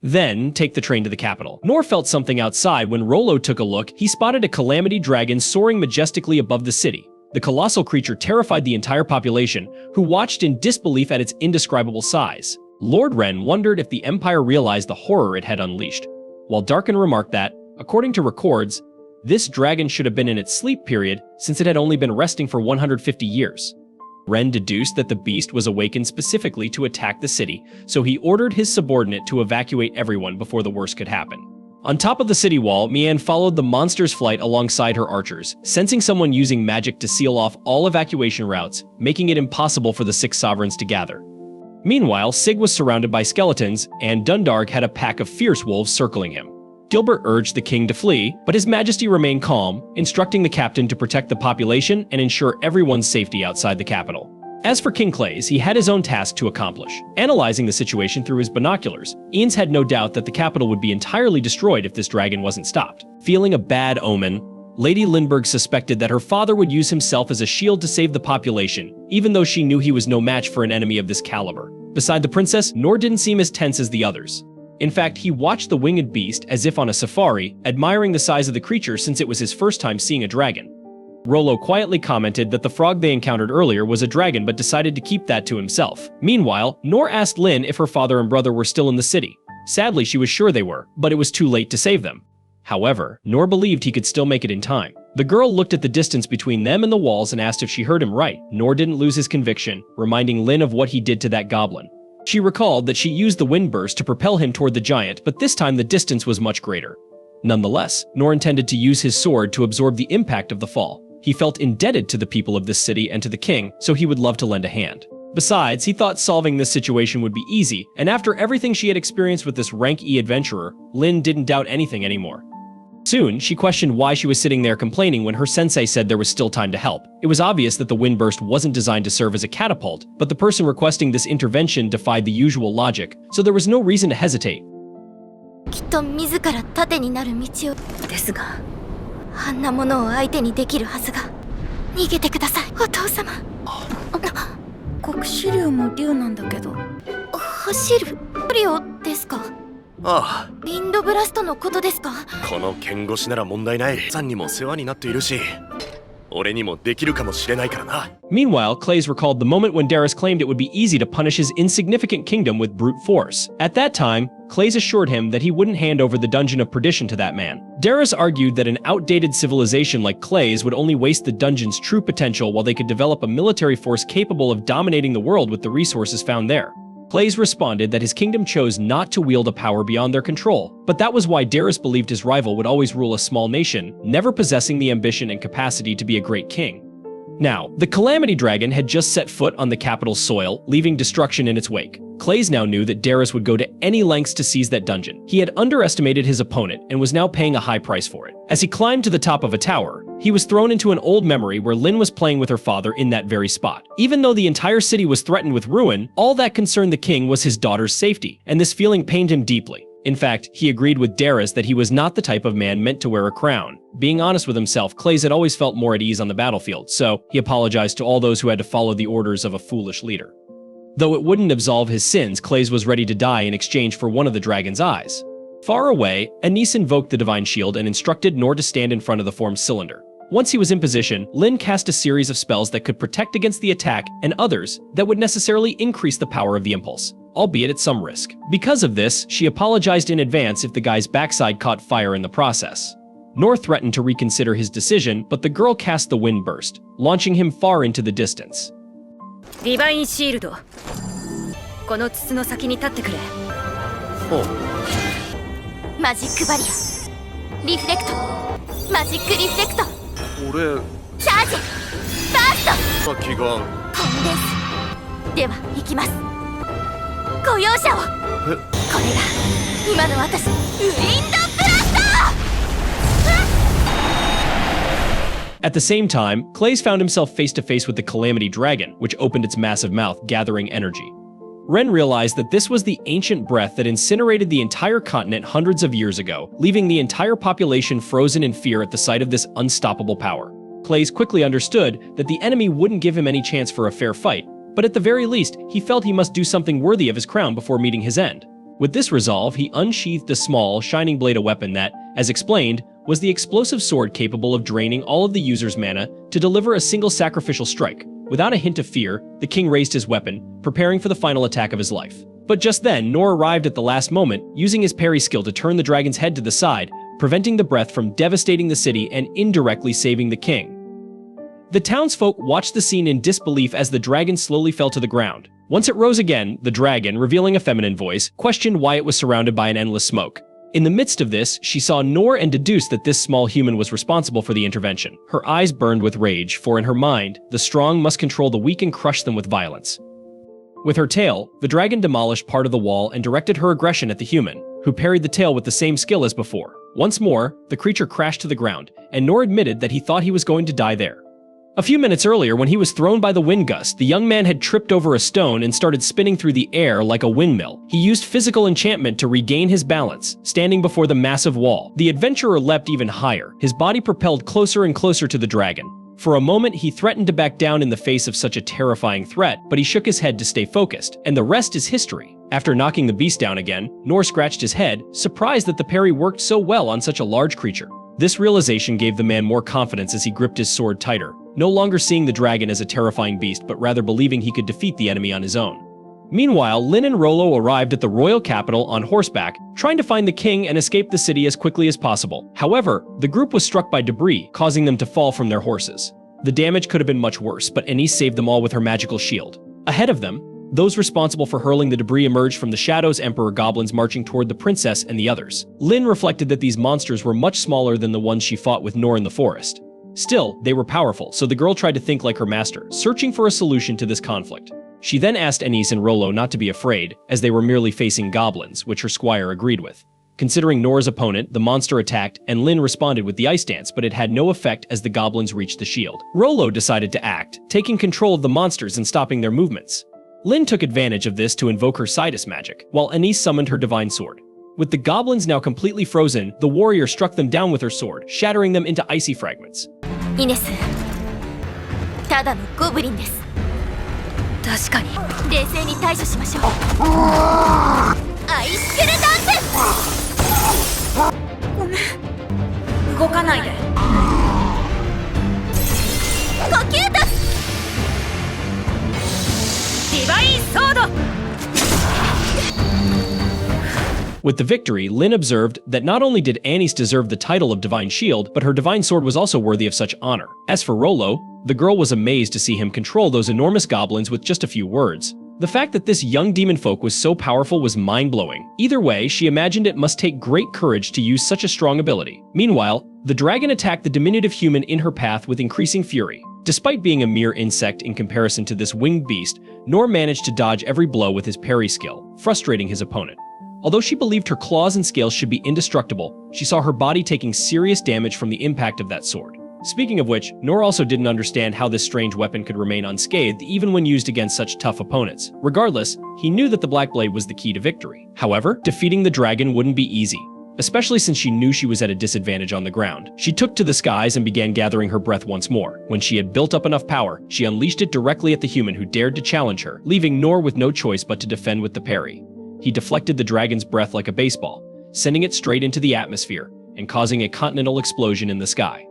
Then, take the train to the capital. Nor felt something outside. When Rollo took a look, he spotted a calamity dragon soaring majestically above the city. The colossal creature terrified the entire population, who watched in disbelief at its indescribable size. Lord Ren wondered if the Empire realized the horror it had unleashed, while Darkin remarked that, according to records, this dragon should have been in its sleep period since it had only been resting for 150 years. Ren deduced that the beast was awakened specifically to attack the city, so he ordered his subordinate to evacuate everyone before the worst could happen. On top of the city wall, Mian followed the monster's flight alongside her archers, sensing someone using magic to seal off all evacuation routes, making it impossible for the 6 sovereigns to gather. Meanwhile, Sig was surrounded by skeletons, and Dundarg had a pack of fierce wolves circling him. Gilbert urged the king to flee, but His Majesty remained calm, instructing the captain to protect the population and ensure everyone's safety outside the capital. As for King Clays, he had his own task to accomplish. Analyzing the situation through his binoculars, Ians had no doubt that the capital would be entirely destroyed if this dragon wasn't stopped. Feeling a bad omen, Lady Lindbergh suspected that her father would use himself as a shield to save the population, even though she knew he was no match for an enemy of this caliber. Beside the princess, Nor didn't seem as tense as the others. In fact, he watched the winged beast as if on a safari, admiring the size of the creature since it was his first time seeing a dragon. Rollo quietly commented that the frog they encountered earlier was a dragon but decided to keep that to himself. Meanwhile, Nor asked Lin if her father and brother were still in the city. Sadly, she was sure they were, but it was too late to save them. However, Nor believed he could still make it in time. The girl looked at the distance between them and the walls and asked if she heard him right. Nor didn't lose his conviction, reminding Lin of what he did to that goblin. She recalled that she used the wind burst to propel him toward the giant, but this time the distance was much greater. Nonetheless, Nor intended to use his sword to absorb the impact of the fall. He felt indebted to the people of this city and to the king, so he would love to lend a hand. Besides, he thought solving this situation would be easy, and after everything she had experienced with this rank E adventurer, Lin didn't doubt anything anymore. Soon, she questioned why she was sitting there complaining when her sensei said there was still time to help. It was obvious that the wind burst wasn't designed to serve as a catapult, but the person requesting this intervention defied the usual logic, so there was no reason to hesitate. きっと自ら盾になる道をですが、あんなものを相手にできるはずが。逃げてください、お父様。国士竜も竜なんだけど。走るリオですか？ああ、ウィンドブラストのことですか？この剣越しなら問題ない。さんにも世話になっているし、俺にもできるかもしれないからな。Meanwhile, Clays recalled the moment when Darius claimed it would be easy to punish his insignificant kingdom with brute force. At that time, Clays assured him that he wouldn't hand over the Dungeon of Perdition to that man. Darius argued that an outdated civilization like Clays would only waste the dungeon's true potential while they could develop a military force capable of dominating the world with the resources found there. Clays responded that his kingdom chose not to wield a power beyond their control, but that was why Darius believed his rival would always rule a small nation, never possessing the ambition and capacity to be a great king. Now, the Calamity Dragon had just set foot on the capital's soil, leaving destruction in its wake. Clays now knew that Darius would go to any lengths to seize that dungeon. He had underestimated his opponent and was now paying a high price for it. As he climbed to the top of a tower, he was thrown into an old memory where Lin was playing with her father in that very spot. Even though the entire city was threatened with ruin, all that concerned the king was his daughter's safety, and this feeling pained him deeply. In fact, he agreed with Darius that he was not the type of man meant to wear a crown. Being honest with himself, Clays had always felt more at ease on the battlefield, so he apologized to all those who had to follow the orders of a foolish leader. Though it wouldn't absolve his sins, Clays was ready to die in exchange for one of the dragon's eyes. Far away, Anis invoked the divine shield and instructed Nor to stand in front of the formed cylinder. Once he was in position, Lin cast a series of spells that could protect against the attack and others that would necessarily increase the power of the impulse, albeit at some risk. Because of this, she apologized in advance if the guy's backside caught fire in the process. Nor threatened to reconsider his decision, but the girl cast the wind burst, launching him far into the distance. ディバインシールド、この筒の先に立ってくれ。マジックバリア、リフレクト、マジックリフレクト。俺、チャージ、バースト。先が。コンデンス。では行きます。ご容赦を。これが今の私、ウィンドブラスト。At the same time, Clays found himself face to face with the Calamity Dragon, which opened its massive mouth, gathering energy. Ren realized that this was the ancient breath that incinerated the entire continent hundreds of years ago, leaving the entire population frozen in fear at the sight of this unstoppable power. Clays quickly understood that the enemy wouldn't give him any chance for a fair fight, but at the very least, he felt he must do something worthy of his crown before meeting his end. With this resolve, he unsheathed a small, shining blade of weapon that, as explained, was the explosive sword capable of draining all of the user's mana to deliver a single sacrificial strike. Without a hint of fear, the king raised his weapon, preparing for the final attack of his life. But just then, Nor arrived at the last moment, using his parry skill to turn the dragon's head to the side, preventing the breath from devastating the city and indirectly saving the king. The townsfolk watched the scene in disbelief as the dragon slowly fell to the ground. Once it rose again, the dragon, revealing a feminine voice, questioned why it was surrounded by an endless smoke. In the midst of this, she saw Nor and deduced that this small human was responsible for the intervention. Her eyes burned with rage, for in her mind, the strong must control the weak and crush them with violence. With her tail, the dragon demolished part of the wall and directed her aggression at the human, who parried the tail with the same skill as before. Once more, the creature crashed to the ground, and Nor admitted that he thought he was going to die there. A few minutes earlier, when he was thrown by the wind gust, the young man had tripped over a stone and started spinning through the air like a windmill. He used physical enchantment to regain his balance, standing before the massive wall. The adventurer leapt even higher, his body propelled closer and closer to the dragon. For a moment, he threatened to back down in the face of such a terrifying threat, but he shook his head to stay focused, and the rest is history. After knocking the beast down again, Nor scratched his head, surprised that the parry worked so well on such a large creature. This realization gave the man more confidence as he gripped his sword tighter, no longer seeing the dragon as a terrifying beast but rather believing he could defeat the enemy on his own. Meanwhile, Lin and Rollo arrived at the royal capital on horseback, trying to find the king and escape the city as quickly as possible. However, the group was struck by debris, causing them to fall from their horses. The damage could have been much worse, but Anise saved them all with her magical shield. Ahead of them, those responsible for hurling the debris emerged from the shadows, Emperor goblins marching toward the princess and the others. Lin reflected that these monsters were much smaller than the ones she fought with Nor in the forest. Still, they were powerful, so the girl tried to think like her master, searching for a solution to this conflict. She then asked Anise and Rollo not to be afraid, as they were merely facing goblins, which her squire agreed with. Considering Nor's opponent, the monster attacked, and Lin responded with the ice dance, but it had no effect as the goblins reached the shield. Rollo decided to act, taking control of the monsters and stopping their movements. Lin took advantage of this to invoke her Sidus magic, while Anise summoned her divine sword. With the goblins now completely frozen, the warrior struck them down with her sword, shattering them into icy fragments. イネス、ただのゴブリンです。確かに。冷静に対処しましょう。アイスクルダンス。ごめん。動かないで。呼吸と。ディバインソード。With the victory, Lin observed that not only did Anise deserve the title of Divine Shield, but her divine sword was also worthy of such honor. As for Rollo, the girl was amazed to see him control those enormous goblins with just a few words. The fact that this young demon folk was so powerful was mind-blowing. Either way, she imagined it must take great courage to use such a strong ability. Meanwhile, the dragon attacked the diminutive human in her path with increasing fury. Despite being a mere insect in comparison to this winged beast, Nor managed to dodge every blow with his parry skill, frustrating his opponent. Although she believed her claws and scales should be indestructible, she saw her body taking serious damage from the impact of that sword. Speaking of which, Nor also didn't understand how this strange weapon could remain unscathed even when used against such tough opponents. Regardless, he knew that the Black Blade was the key to victory. However, defeating the dragon wouldn't be easy, especially since she knew she was at a disadvantage on the ground. She took to the skies and began gathering her breath once more. When she had built up enough power, she unleashed it directly at the human who dared to challenge her, leaving Nor with no choice but to defend with the parry. He deflected the dragon's breath like a baseball, sending it straight into the atmosphere and causing a continental explosion in the sky.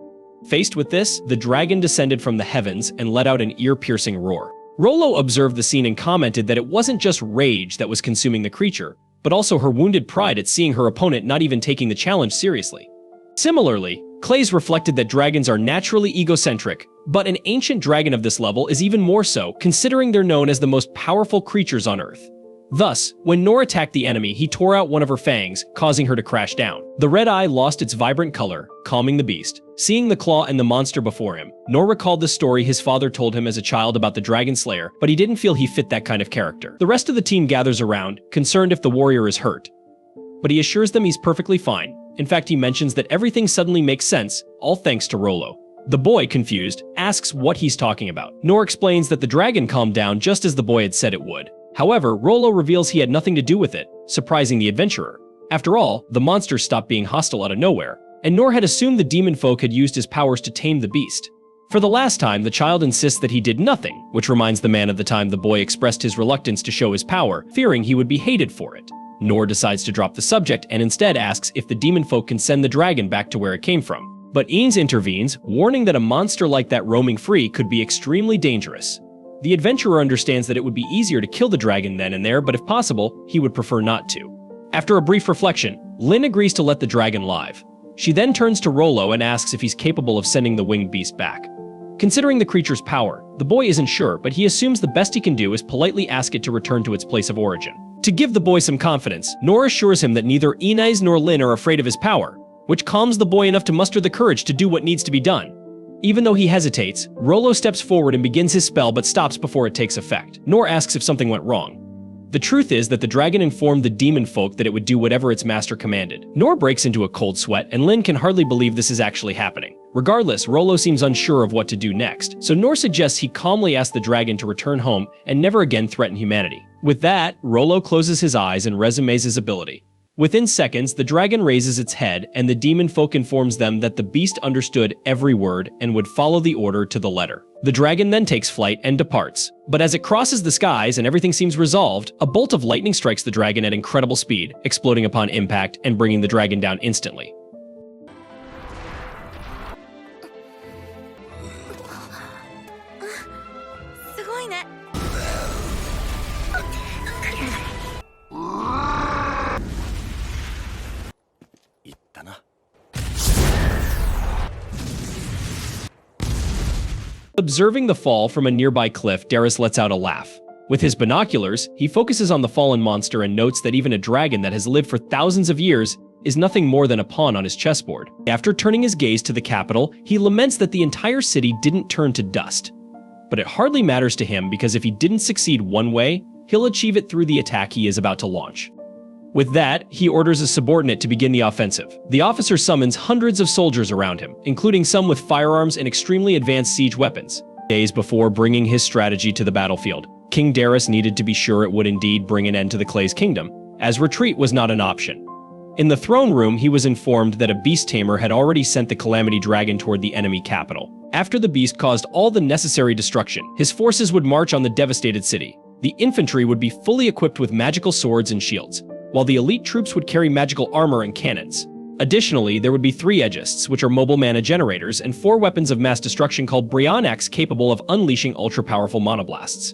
Faced with this, the dragon descended from the heavens and let out an ear-piercing roar. Rollo observed the scene and commented that it wasn't just rage that was consuming the creature, but also her wounded pride at seeing her opponent not even taking the challenge seriously. Similarly, Clays reflected that dragons are naturally egocentric, but an ancient dragon of this level is even more so, considering they're known as the most powerful creatures on Earth. Thus, when Nor attacked the enemy, he tore out one of her fangs, causing her to crash down. The red eye lost its vibrant color, calming the beast. Seeing the claw and the monster before him, Nor recalled the story his father told him as a child about the Dragon Slayer, but he didn't feel he fit that kind of character. The rest of the team gathers around, concerned if the warrior is hurt. But he assures them he's perfectly fine. In fact, he mentions that everything suddenly makes sense, all thanks to Rollo. The boy, confused, asks what he's talking about. Nor explains that the dragon calmed down just as the boy had said it would. However, Rollo reveals he had nothing to do with it, surprising the adventurer. After all, the monster stopped being hostile out of nowhere, and Nor had assumed the demon folk had used his powers to tame the beast. For the last time, the child insists that he did nothing, which reminds the man of the time the boy expressed his reluctance to show his power, fearing he would be hated for it. Nor decides to drop the subject and instead asks if the demon folk can send the dragon back to where it came from. But Eanes intervenes, warning that a monster like that roaming free could be extremely dangerous. The adventurer understands that it would be easier to kill the dragon then and there, but if possible, he would prefer not to. After a brief reflection, Lin agrees to let the dragon live. She then turns to Rollo and asks if he's capable of sending the winged beast back. Considering the creature's power, the boy isn't sure, but he assumes the best he can do is politely ask it to return to its place of origin. To give the boy some confidence, Nor assures him that neither Inez nor Lin are afraid of his power, which calms the boy enough to muster the courage to do what needs to be done. Even though he hesitates, Rollo steps forward and begins his spell but stops before it takes effect. Nor asks if something went wrong. The truth is that the dragon informed the demon folk that it would do whatever its master commanded. Nor breaks into a cold sweat, and Lin can hardly believe this is actually happening. Regardless, Rollo seems unsure of what to do next, so Nor suggests he calmly ask the dragon to return home and never again threaten humanity. With that, Rollo closes his eyes and resumes his ability. Within seconds, the dragon raises its head, and the demon folk informs them that the beast understood every word and would follow the order to the letter. The dragon then takes flight and departs. But as it crosses the skies and everything seems resolved, a bolt of lightning strikes the dragon at incredible speed, exploding upon impact and bringing the dragon down instantly. Observing the fall from a nearby cliff, Darius lets out a laugh. With his binoculars, he focuses on the fallen monster and notes that even a dragon that has lived for thousands of years is nothing more than a pawn on his chessboard. After turning his gaze to the capital, he laments that the entire city didn't turn to dust. But it hardly matters to him because if he didn't succeed one way, he'll achieve it through the attack he is about to launch. With that, he orders a subordinate to begin the offensive. The officer summons hundreds of soldiers around him, including some with firearms and extremely advanced siege weapons. Days before bringing his strategy to the battlefield, King Darius needed to be sure it would indeed bring an end to the Clay's kingdom, as retreat was not an option. In the throne room, he was informed that a beast tamer had already sent the Calamity Dragon toward the enemy capital. After the beast caused all the necessary destruction, his forces would march on the devastated city. The infantry would be fully equipped with magical swords and shields, while the elite troops would carry magical armor and cannons. Additionally, there would be 3 Aegists, which are mobile mana generators, and 4 weapons of mass destruction called Brionnax capable of unleashing ultra-powerful monoblasts.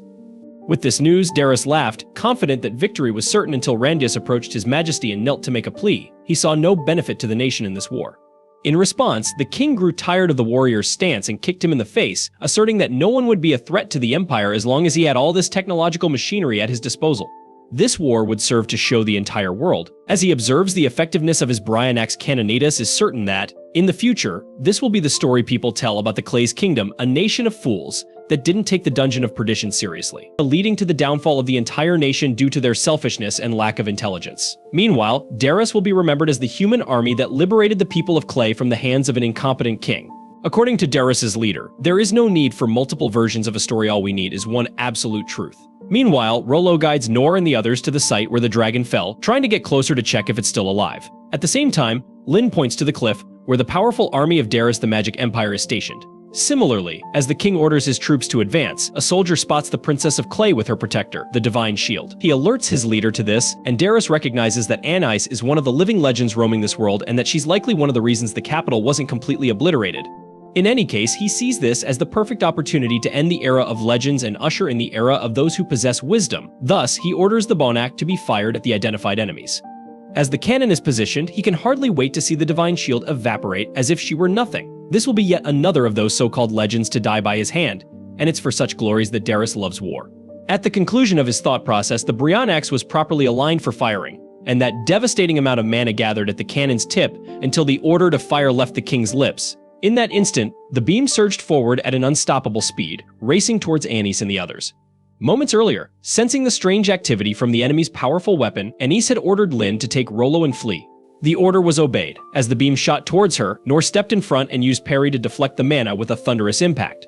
With this news, Darius laughed, confident that victory was certain until Randius approached his majesty and knelt to make a plea. He saw no benefit to the nation in this war. In response, the king grew tired of the warrior's stance and kicked him in the face, asserting that no one would be a threat to the empire as long as he had all this technological machinery at his disposal. This war would serve to show the entire world. As he observes the effectiveness of his Brionnax Canonidas is certain that, in the future, this will be the story people tell about the Clay's kingdom, a nation of fools that didn't take the Dungeon of Perdition seriously, leading to the downfall of the entire nation due to their selfishness and lack of intelligence. Meanwhile, Darius will be remembered as the human army that liberated the people of Clay from the hands of an incompetent king. According to Darius's leader, there is no need for multiple versions of a story. All we need is one absolute truth. Meanwhile, Rollo guides Nor and the others to the site where the dragon fell, trying to get closer to check if it's still alive. At the same time, Lin points to the cliff, where the powerful army of Darius the Magic Empire is stationed. Similarly, as the king orders his troops to advance, a soldier spots the Princess of Clay with her protector, the Divine Shield. He alerts his leader to this, and Darius recognizes that Anais is one of the living legends roaming this world and that she's likely one of the reasons the capital wasn't completely obliterated. In any case, he sees this as the perfect opportunity to end the era of legends and usher in the era of those who possess wisdom. Thus, he orders the Bonac to be fired at the identified enemies. As the cannon is positioned, he can hardly wait to see the Divine Shield evaporate as if she were nothing. This will be yet another of those so-called legends to die by his hand, and it's for such glories that Darius loves war. At the conclusion of his thought process, the Brionnax was properly aligned for firing, and that devastating amount of mana gathered at the cannon's tip until the order to fire left the king's lips. In that instant, the beam surged forward at an unstoppable speed, racing towards Anais and the others. Moments earlier, sensing the strange activity from the enemy's powerful weapon, Anais had ordered Lin to take Rollo and flee. The order was obeyed. As the beam shot towards her, Nor stepped in front and used Parry to deflect the mana with a thunderous impact.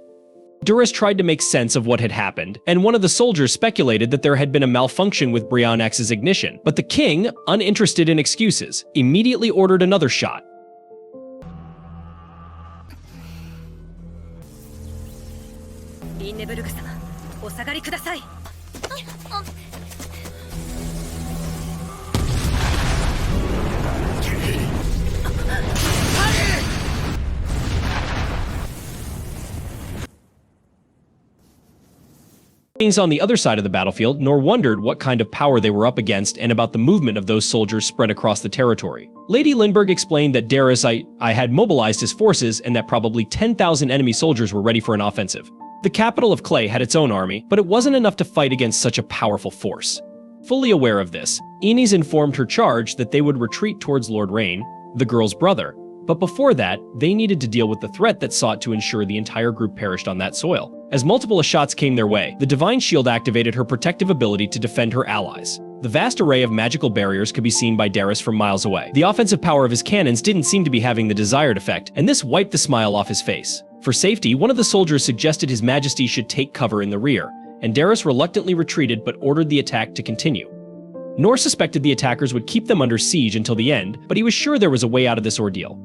Darius tried to make sense of what had happened, and one of the soldiers speculated that there had been a malfunction with Brionnax's ignition, but the king, uninterested in excuses, immediately ordered another shot. On the other side of the battlefield, Nor wondered what kind of power they were up against and about the movement of those soldiers spread across the territory. Lady Lindbergh explained that Darius I had mobilized his forces and that probably 10,000 enemy soldiers were ready for an offensive. The capital of Clay had its own army, but it wasn't enough to fight against such a powerful force. Fully aware of this, Ines informed her charge that they would retreat towards Lord Rain, the girl's brother, but before that, they needed to deal with the threat that sought to ensure the entire group perished on that soil. As multiple shots came their way, the Divine Shield activated her protective ability to defend her allies. The vast array of magical barriers could be seen by Darius from miles away. The offensive power of his cannons didn't seem to be having the desired effect, and this wiped the smile off his face. For safety, one of the soldiers suggested His Majesty should take cover in the rear, and Darius reluctantly retreated but ordered the attack to continue. Nor suspected the attackers would keep them under siege until the end, but he was sure there was a way out of this ordeal.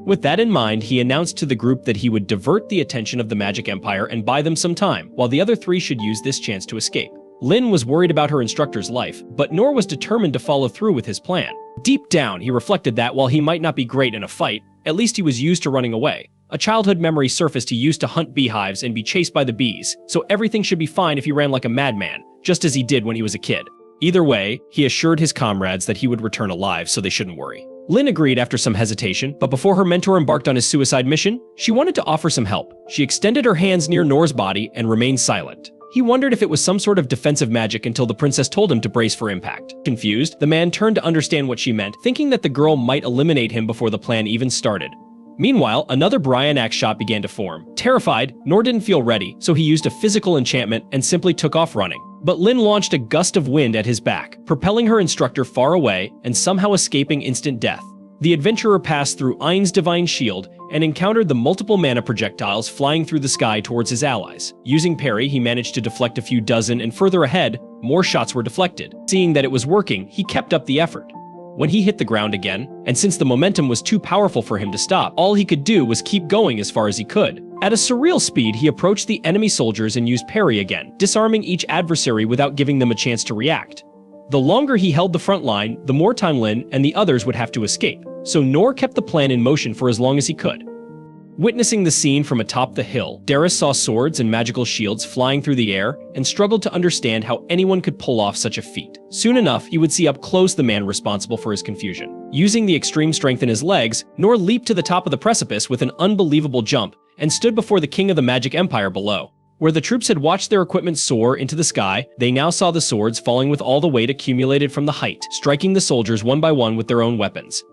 With that in mind, he announced to the group that he would divert the attention of the Magic Empire and buy them some time, while the other three should use this chance to escape. Lin was worried about her instructor's life, but Nor was determined to follow through with his plan. Deep down, he reflected that while he might not be great in a fight, at least he was used to running away. A childhood memory surfaced he used to hunt beehives and be chased by the bees, so everything should be fine if he ran like a madman, just as he did when he was a kid. Either way, he assured his comrades that he would return alive, so they shouldn't worry. Lin agreed after some hesitation, but before her mentor embarked on his suicide mission, she wanted to offer some help. She extended her hands near Nor's body and remained silent. He wondered if it was some sort of defensive magic until the princess told him to brace for impact. Confused, the man turned to understand what she meant, thinking that the girl might eliminate him before the plan even started. Meanwhile, another Brian axe shot began to form. Terrified, Nor didn't feel ready, so he used a physical enchantment and simply took off running. But Lin launched a gust of wind at his back, propelling her instructor far away and somehow escaping instant death. The adventurer passed through Ain's divine shield and encountered the multiple mana projectiles flying through the sky towards his allies. Using Parry, he managed to deflect a few dozen, and further ahead, more shots were deflected. Seeing that it was working, he kept up the effort. When he hit the ground again, and since the momentum was too powerful for him to stop, all he could do was keep going as far as he could. At a surreal speed, he approached the enemy soldiers and used Parry again, disarming each adversary without giving them a chance to react. The longer he held the front line, the more time Lin and the others would have to escape, so Nor kept the plan in motion for as long as he could. Witnessing the scene from atop the hill, Darius saw swords and magical shields flying through the air and struggled to understand how anyone could pull off such a feat. Soon enough, he would see up close the man responsible for his confusion. Using the extreme strength in his legs, Nor leaped to the top of the precipice with an unbelievable jump and stood before the king of the Magic Empire below. Where the troops had watched their equipment soar into the sky, they now saw the swords falling with all the weight accumulated from the height, striking the soldiers one by one with their own weapons.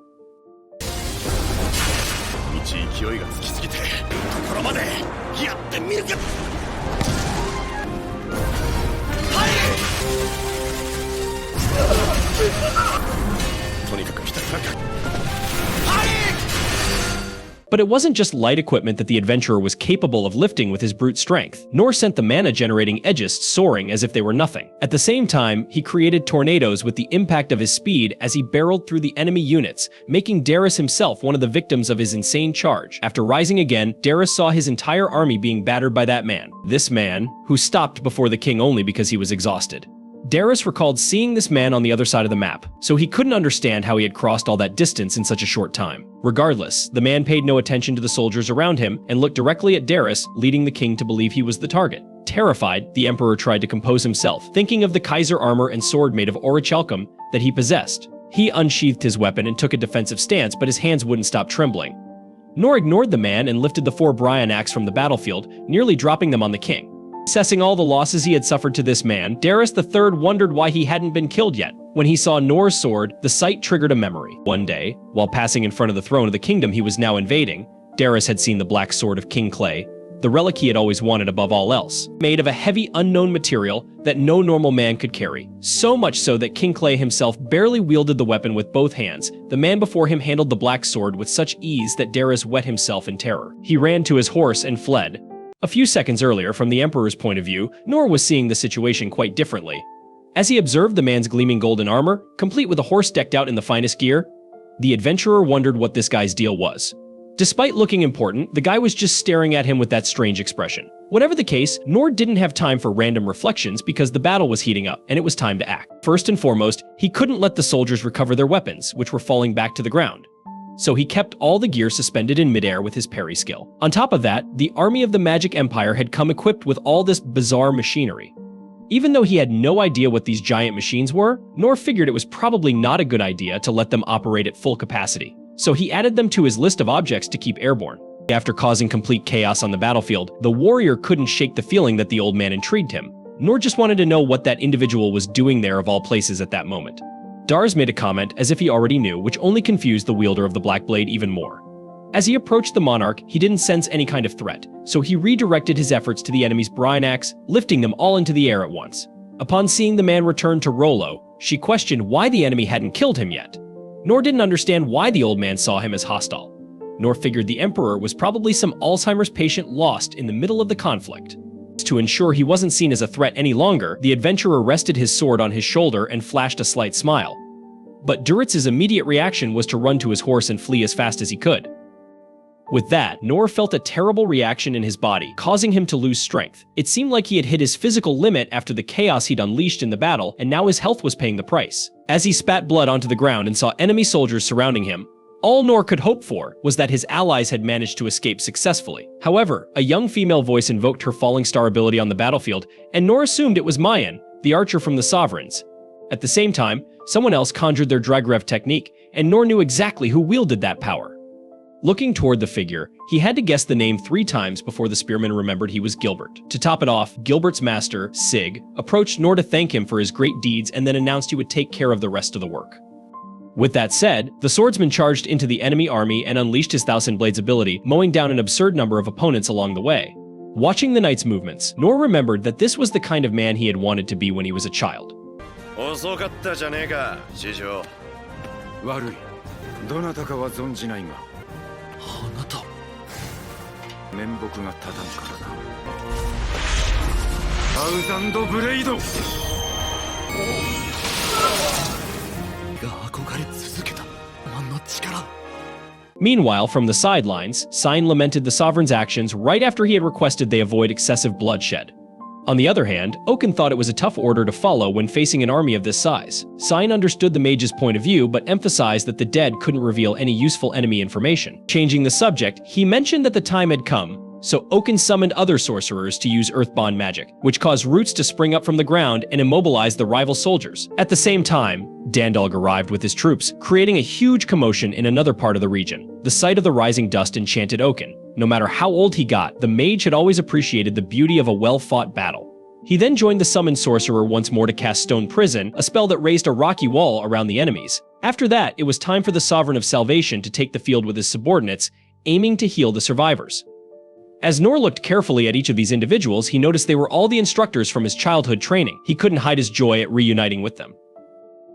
But it wasn't just light equipment that the adventurer was capable of lifting with his brute strength, nor sent the mana-generating Aegists soaring as if they were nothing. At the same time, he created tornadoes with the impact of his speed as he barreled through the enemy units, making Darius himself one of the victims of his insane charge. After rising again, Darius saw his entire army being battered by that man. This man, who stopped before the king only because he was exhausted. Darius recalled seeing this man on the other side of the map, so he couldn't understand how he had crossed all that distance in such a short time. Regardless, the man paid no attention to the soldiers around him and looked directly at Darius, leading the king to believe he was the target. Terrified, the emperor tried to compose himself, thinking of the Kaiser armor and sword made of orichalcum that he possessed. He unsheathed his weapon and took a defensive stance, but his hands wouldn't stop trembling. Nor ignored the man and lifted the 4 Brian axe from the battlefield, nearly dropping them on the king. Assessing all the losses he had suffered to this man, Darius III wondered why he hadn't been killed yet. When he saw Nor's sword, the sight triggered a memory. One day, while passing in front of the throne of the kingdom he was now invading, Darius had seen the black sword of King Clay, the relic he had always wanted above all else, made of a heavy, unknown material that no normal man could carry. So much so that King Clay himself barely wielded the weapon with both hands. The man before him handled the black sword with such ease that Darius wet himself in terror. He ran to his horse and fled. A few seconds earlier, from the Emperor's point of view, Nor was seeing the situation quite differently. As he observed the man's gleaming golden armor, complete with a horse decked out in the finest gear, the adventurer wondered what this guy's deal was. Despite looking important, the guy was just staring at him with that strange expression. Whatever the case, Nor didn't have time for random reflections because the battle was heating up, and it was time to act. First and foremost, he couldn't let the soldiers recover their weapons, which were falling back to the ground. So he kept all the gear suspended in midair with his parry skill. On top of that, the army of the Magic Empire had come equipped with all this bizarre machinery. Even though he had no idea what these giant machines were, Nor figured it was probably not a good idea to let them operate at full capacity, so he added them to his list of objects to keep airborne. After causing complete chaos on the battlefield, the warrior couldn't shake the feeling that the old man intrigued him, Nor just wanted to know what that individual was doing there of all places at that moment. Dars made a comment as if he already knew, which only confused the wielder of the Black Blade even more. As he approached the monarch, he didn't sense any kind of threat, so he redirected his efforts to the enemy's brine axe, lifting them all into the air at once. Upon seeing the man return to Rollo, she questioned why the enemy hadn't killed him yet. Nor didn't understand why the old man saw him as hostile. Nor figured the Emperor was probably some Alzheimer's patient lost in the middle of the conflict. To ensure he wasn't seen as a threat any longer, the adventurer rested his sword on his shoulder and flashed a slight smile. But Duritz's immediate reaction was to run to his horse and flee as fast as he could. With that, Nor felt a terrible reaction in his body, causing him to lose strength. It seemed like he had hit his physical limit after the chaos he'd unleashed in the battle, and now his health was paying the price. As he spat blood onto the ground and saw enemy soldiers surrounding him, all Nor could hope for was that his allies had managed to escape successfully. However, a young female voice invoked her falling star ability on the battlefield, and Nor assumed it was Mayan, the archer from the Sovereigns. At the same time, someone else conjured their Dragrev technique, and Nor knew exactly who wielded that power. Looking toward the figure, he had to guess the name 3 times before the spearman remembered he was Gilbert. To top it off, Gilbert's master, Sig, approached Nor to thank him for his great deeds and then announced he would take care of the rest of the work. With that said, the swordsman charged into the enemy army and unleashed his Thousand Blades ability, mowing down an absurd number of opponents along the way. Watching the knight's movements, Nor remembered that this was the kind of man he had wanted to be when he was a child. 遅かったじゃねえか、師匠。悪い。どなたかは存じないが。あなた。面目が立たんからな。サウザンドブレイド。が憧れ続けたあの力。 Meanwhile, from the sidelines, Sign lamented the Sovereign's actions right after he had requested they avoid excessive bloodshed. On the other hand, Oaken thought it was a tough order to follow when facing an army of this size. Sign understood the mage's point of view, but emphasized that the dead couldn't reveal any useful enemy information. Changing the subject, he mentioned that the time had come, so Oaken summoned other sorcerers to use earthbond magic, which caused roots to spring up from the ground and immobilize the rival soldiers. At the same time, Dandalg arrived with his troops, creating a huge commotion in another part of the region. The sight of the rising dust enchanted Oaken. No matter how old he got, the mage had always appreciated the beauty of a well-fought battle. He then joined the summoned sorcerer once more to cast Stone Prison, a spell that raised a rocky wall around the enemies. After that, it was time for the Sovereign of Salvation to take the field with his subordinates, aiming to heal the survivors. As Nor looked carefully at each of these individuals, he noticed they were all the instructors from his childhood training. He couldn't hide his joy at reuniting with them.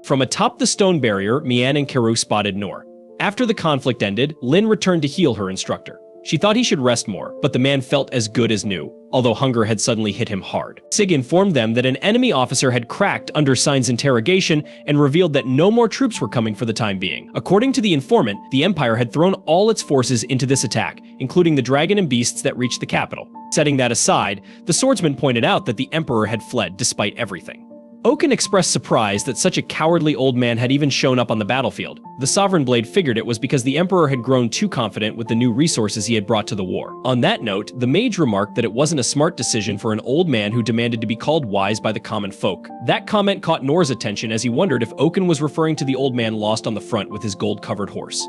From atop the stone barrier, Mian and Karu spotted Nor. After the conflict ended, Lin returned to heal her instructor. She thought he should rest more, but the man felt as good as new, although hunger had suddenly hit him hard. Sig informed them that an enemy officer had cracked under Sign's interrogation and revealed that no more troops were coming for the time being. According to the informant, the Empire had thrown all its forces into this attack, including the dragon and beasts that reached the capital. Setting that aside, the swordsman pointed out that the Emperor had fled despite everything. Oaken expressed surprise that such a cowardly old man had even shown up on the battlefield. The Sovereign Blade figured it was because the Emperor had grown too confident with the new resources he had brought to the war. On that note, the mage remarked that it wasn't a smart decision for an old man who demanded to be called wise by the common folk. That comment caught Nor's attention as he wondered if Oaken was referring to the old man lost on the front with his gold-covered horse.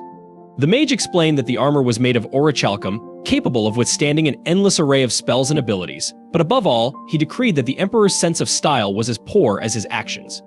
The mage explained that the armor was made of orichalcum, capable of withstanding an endless array of spells and abilities, but above all, he decreed that the Emperor's sense of style was as poor as his actions.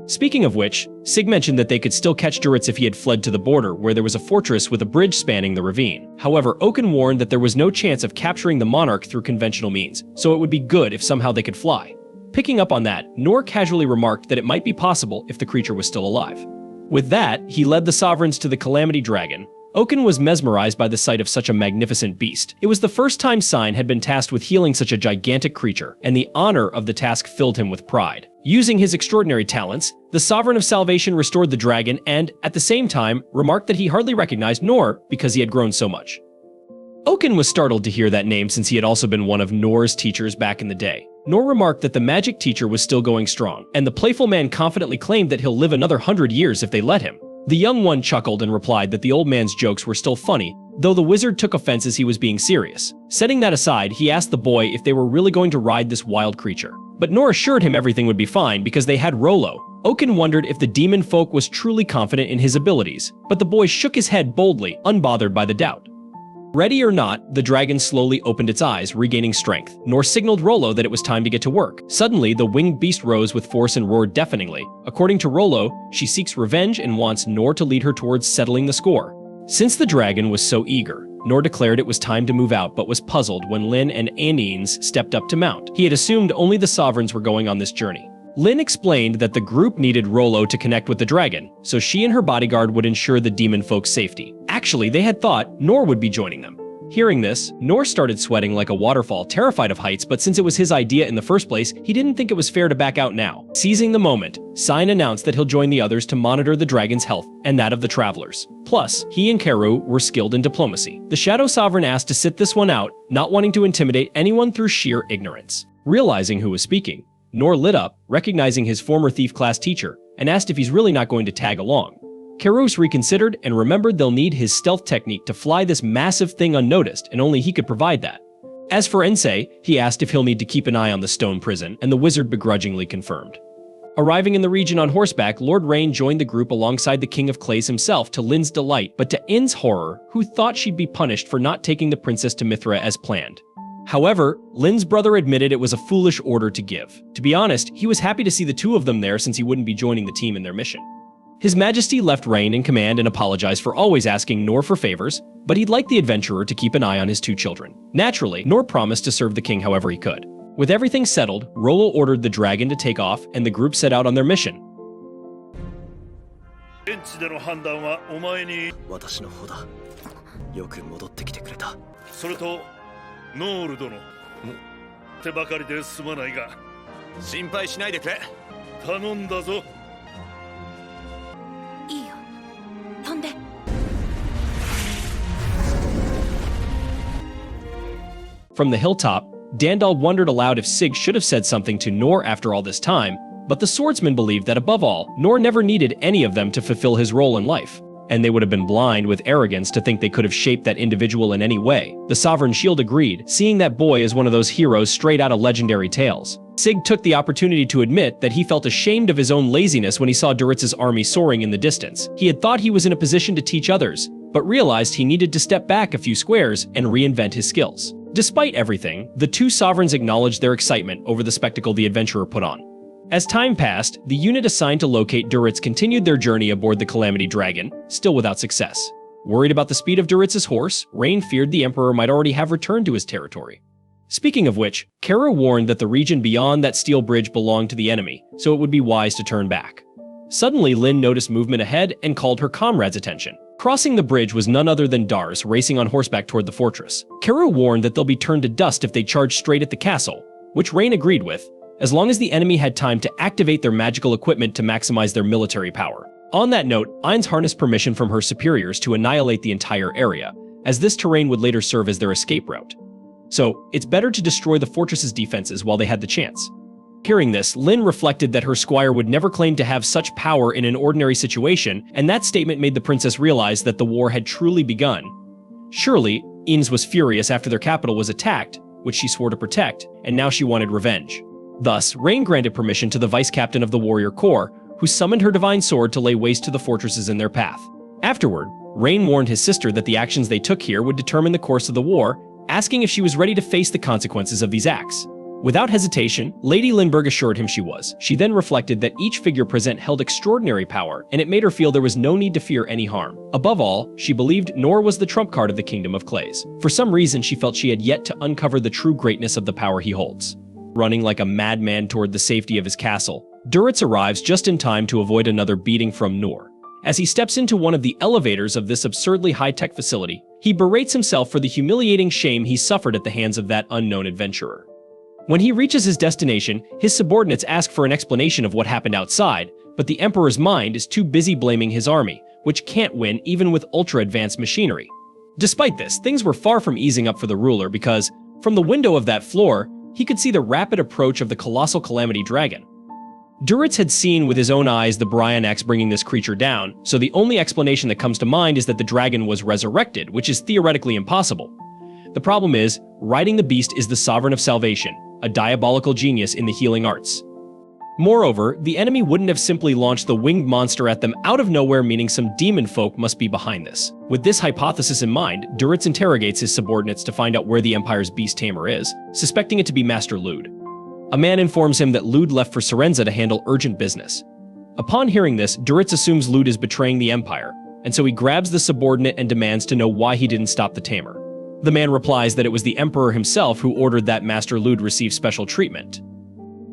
Speaking of which, Sig mentioned that they could still catch Duritz if he had fled to the border, where there was a fortress with a bridge spanning the ravine. However, Oaken warned that there was no chance of capturing the monarch through conventional means, so it would be good if somehow they could fly. Picking up on that, Nor casually remarked that it might be possible if the creature was still alive. With that, he led the sovereigns to the Calamity Dragon. Oaken was mesmerized by the sight of such a magnificent beast. It was the first time Sign had been tasked with healing such a gigantic creature, and the honor of the task filled him with pride. Using his extraordinary talents, the Sovereign of Salvation restored the dragon and, at the same time, remarked that he hardly recognized Nor because he had grown so much. Oaken was startled to hear that name since he had also been one of Nor's teachers back in the day. Nor remarked that the magic teacher was still going strong, and the playful man confidently claimed that he'll live another 100 years if they let him. The young one chuckled and replied that the old man's jokes were still funny, though the wizard took offense as he was being serious. Setting that aside, he asked the boy if they were really going to ride this wild creature. But Nor assured him everything would be fine because they had Rollo. Oaken wondered if the demon folk was truly confident in his abilities, but the boy shook his head boldly, unbothered by the doubt. Ready or not, the dragon slowly opened its eyes, regaining strength. Nor signaled Rollo that it was time to get to work. Suddenly, the winged beast rose with force and roared deafeningly. According to Rollo, she seeks revenge and wants Nor to lead her towards settling the score. Since the dragon was so eager, Nor declared it was time to move out but was puzzled when Lin and Anines stepped up to mount. He had assumed only the sovereigns were going on this journey. Lin explained that the group needed Rollo to connect with the dragon, so she and her bodyguard would ensure the demon folk's safety. Actually, they had thought Nor would be joining them. Hearing this, Nor started sweating like a waterfall, terrified of heights, but since it was his idea in the first place, he didn't think it was fair to back out now. Seizing the moment, Sign announced that he'll join the others to monitor the dragon's health and that of the travelers. Plus, he and Karu were skilled in diplomacy. The Shadow Sovereign asked to sit this one out, not wanting to intimidate anyone through sheer ignorance. Realizing who was speaking, Nor lit up, recognizing his former thief class teacher, and asked if he's really not going to tag along. Karus reconsidered and remembered they'll need his stealth technique to fly this massive thing unnoticed, and only he could provide that. As for Ensei, he asked if he'll need to keep an eye on the stone prison, and the wizard begrudgingly confirmed. Arriving in the region on horseback, Lord Rain joined the group alongside the King of Clays himself to Lin's delight, but to In's horror, who thought she'd be punished for not taking the princess to Mithra as planned. However, Lin's brother admitted it was a foolish order to give. To be honest, he was happy to see the two of them there since he wouldn't be joining the team in their mission. His Majesty left Rain in command and apologized for always asking Nor for favors, but he'd like the adventurer to keep an eye on his two children. Naturally, Nor promised to serve the king however he could. With everything settled, Rollo ordered the dragon to take off and the group set out on their mission. 現地での判断はお前に。私の方だ。よく戻ってきてくれた。それとノール殿手ばかりで済まないが心配しないでくれ。頼んだぞ。いいよ飛んで。From the hilltop, Dandal wondered aloud if Sig should have said something to Nor after all this time, but the swordsman believed that above all, Nor never needed any of them to fulfill his role in life, and they would have been blind with arrogance to think they could have shaped that individual in any way. The Sovereign Shield agreed, seeing that boy as one of those heroes straight out of legendary tales. Sig took the opportunity to admit that he felt ashamed of his own laziness when he saw Duritz's army soaring in the distance. He had thought he was in a position to teach others, but realized he needed to step back a few squares and reinvent his skills. Despite everything, the two sovereigns acknowledged their excitement over the spectacle the adventurer put on. As time passed, the unit assigned to locate Duritz continued their journey aboard the Calamity Dragon, still without success. Worried about the speed of Duritz's horse, Rain feared the Emperor might already have returned to his territory. Speaking of which, Kara warned that the region beyond that steel bridge belonged to the enemy, so it would be wise to turn back. Suddenly, Lin noticed movement ahead and called her comrade's attention. Crossing the bridge was none other than Dars racing on horseback toward the fortress. Kara warned that they'll be turned to dust if they charged straight at the castle, which Rain agreed with, as long as the enemy had time to activate their magical equipment to maximize their military power. On that note, Ainz harnessed permission from her superiors to annihilate the entire area, as this terrain would later serve as their escape route. So, it's better to destroy the fortress's defenses while they had the chance. Hearing this, Lin reflected that her squire would never claim to have such power in an ordinary situation, and that statement made the princess realize that the war had truly begun. Surely, Ainz was furious after their capital was attacked, which she swore to protect, and now she wanted revenge. Thus, Rain granted permission to the vice-captain of the warrior corps, who summoned her divine sword to lay waste to the fortresses in their path. Afterward, Rain warned his sister that the actions they took here would determine the course of the war, asking if she was ready to face the consequences of these acts. Without hesitation, Lady Lindbergh assured him she was. She then reflected that each figure present held extraordinary power, and it made her feel there was no need to fear any harm. Above all, she believed Nor was the trump card of the Kingdom of Clays. For some reason, she felt she had yet to uncover the true greatness of the power he holds. Running like a madman toward the safety of his castle, Duritz arrives just in time to avoid another beating from Nor. As he steps into one of the elevators of this absurdly high-tech facility, he berates himself for the humiliating shame he suffered at the hands of that unknown adventurer. When he reaches his destination, his subordinates ask for an explanation of what happened outside, but the Emperor's mind is too busy blaming his army, which can't win even with ultra-advanced machinery. Despite this, things were far from easing up for the ruler because, from the window of that floor, he could see the rapid approach of the colossal Calamity Dragon. Duritz had seen with his own eyes the Brian Axe bringing this creature down, so the only explanation that comes to mind is that the dragon was resurrected, which is theoretically impossible. The problem is, riding the beast is the sovereign of salvation, a diabolical genius in the healing arts. Moreover, the enemy wouldn't have simply launched the winged monster at them out of nowhere, meaning some demon folk must be behind this. With this hypothesis in mind, Duritz interrogates his subordinates to find out where the Empire's beast tamer is, suspecting it to be Master Lude. A man informs him that Lude left for Serenza to handle urgent business. Upon hearing this, Duritz assumes Lude is betraying the Empire, and so he grabs the subordinate and demands to know why he didn't stop the tamer. The man replies that it was the Emperor himself who ordered that Master Lude receive special treatment.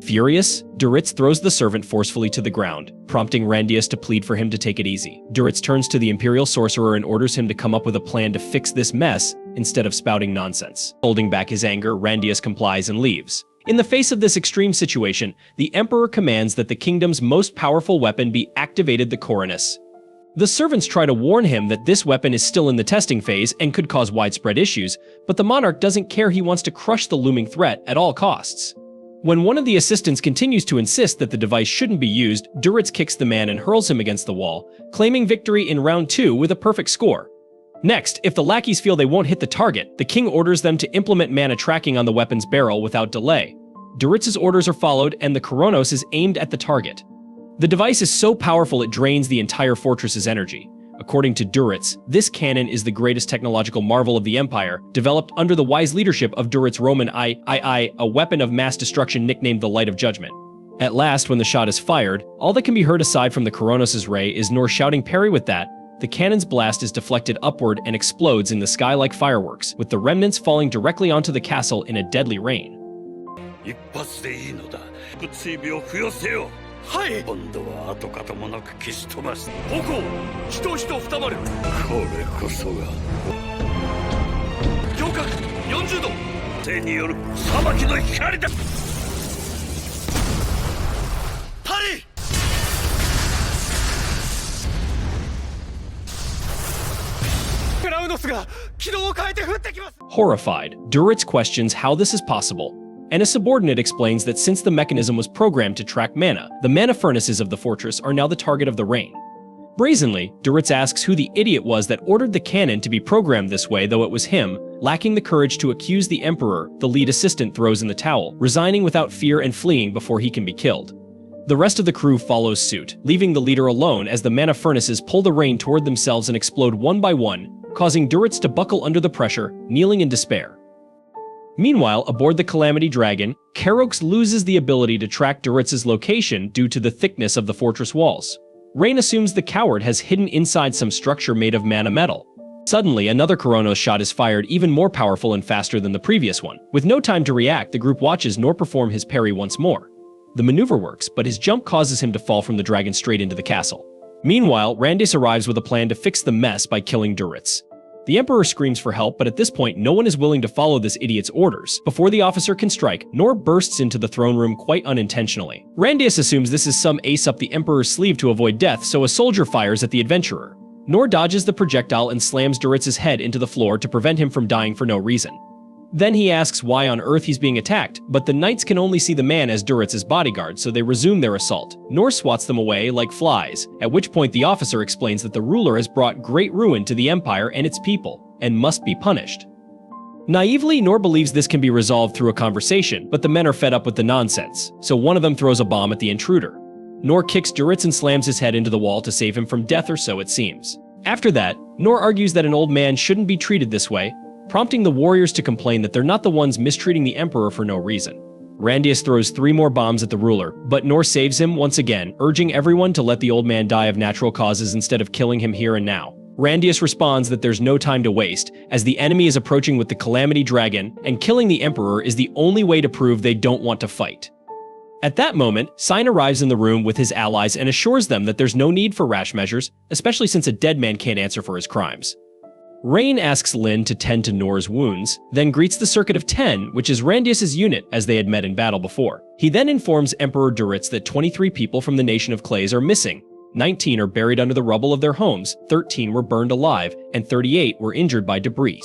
Furious, Duritz throws the servant forcefully to the ground, prompting Randius to plead for him to take it easy. Duritz turns to the Imperial Sorcerer and orders him to come up with a plan to fix this mess instead of spouting nonsense. Holding back his anger, Randius complies and leaves. In the face of this extreme situation, the Emperor commands that the kingdom's most powerful weapon be activated, the Coronus. The servants try to warn him that this weapon is still in the testing phase and could cause widespread issues, but the monarch doesn't care. He wants to crush the looming threat at all costs. When one of the assistants continues to insist that the device shouldn't be used, Duritz kicks the man and hurls him against the wall, claiming victory in round 2 with a perfect score. Next, if the lackeys feel they won't hit the target, the king orders them to implement mana tracking on the weapon's barrel without delay. Duritz's orders are followed, and the Koronos is aimed at the target. The device is so powerful it drains the entire fortress's energy. According to Duritz, this cannon is the greatest technological marvel of the Empire, developed under the wise leadership of Duritz Roman I, a weapon of mass destruction nicknamed the Light of Judgment. At last, when the shot is fired, all that can be heard aside from the Koronos' ray is Nor shouting "Parry!" with that. The cannon's blast is deflected upward and explodes in the sky like fireworks, with the remnants falling directly onto the castle in a deadly rain. はい。今度は跡形もなく消し飛ばす。矛人二丸。これこそが。行角40度。手による裁きの光だ。パリ。クラウノスが軌道を変えて降ってきます。Horrified, Duritz questions how this is possible, and a subordinate explains that since the mechanism was programmed to track mana, the mana furnaces of the fortress are now the target of the rain. Brazenly, Duritz asks who the idiot was that ordered the cannon to be programmed this way, though it was him. Lacking the courage to accuse the Emperor, the lead assistant throws in the towel, resigning without fear and fleeing before he can be killed. The rest of the crew follows suit, leaving the leader alone as the mana furnaces pull the rain toward themselves and explode one by one, causing Duritz to buckle under the pressure, kneeling in despair. Meanwhile, aboard the Calamity Dragon, Karox loses the ability to track Duritz's location due to the thickness of the fortress walls. Rain assumes the coward has hidden inside some structure made of mana metal. Suddenly, another Koronos shot is fired, even more powerful and faster than the previous one. With no time to react, the group watches Nor perform his parry once more. The maneuver works, but his jump causes him to fall from the dragon straight into the castle. Meanwhile, Randius arrives with a plan to fix the mess by killing Duritz. The Emperor screams for help, but at this point, no one is willing to follow this idiot's orders. Before the officer can strike, Nor bursts into the throne room quite unintentionally. Randius assumes this is some ace up the Emperor's sleeve to avoid death, so a soldier fires at the adventurer. Nor dodges the projectile and slams Duritz's head into the floor to prevent him from dying for no reason. Then he asks why on earth he's being attacked, but the knights can only see the man as Duritz's bodyguard, so they resume their assault. Nor swats them away like flies, at which point the officer explains that the ruler has brought great ruin to the Empire and its people, and must be punished. Naively, Nor believes this can be resolved through a conversation, but the men are fed up with the nonsense, so one of them throws a bomb at the intruder. Nor kicks Duritz and slams his head into the wall to save him from death, or so it seems. After that, Nor argues that an old man shouldn't be treated this way, prompting the warriors to complain that they're not the ones mistreating the Emperor for no reason. Randius throws 3 more bombs at the ruler, but Nor saves him once again, urging everyone to let the old man die of natural causes instead of killing him here and now. Randius responds that there's no time to waste, as the enemy is approaching with the Calamity Dragon, and killing the Emperor is the only way to prove they don't want to fight. At that moment, Sign arrives in the room with his allies and assures them that there's no need for rash measures, especially since a dead man can't answer for his crimes. Rain asks Lin to tend to Nor's wounds, then greets the Circuit of 10, which is Randius' unit as they had met in battle before. He then informs Emperor Duritz that 23 people from the Nation of Clays are missing. 19 are buried under the rubble of their homes, 13 were burned alive, and 38 were injured by debris.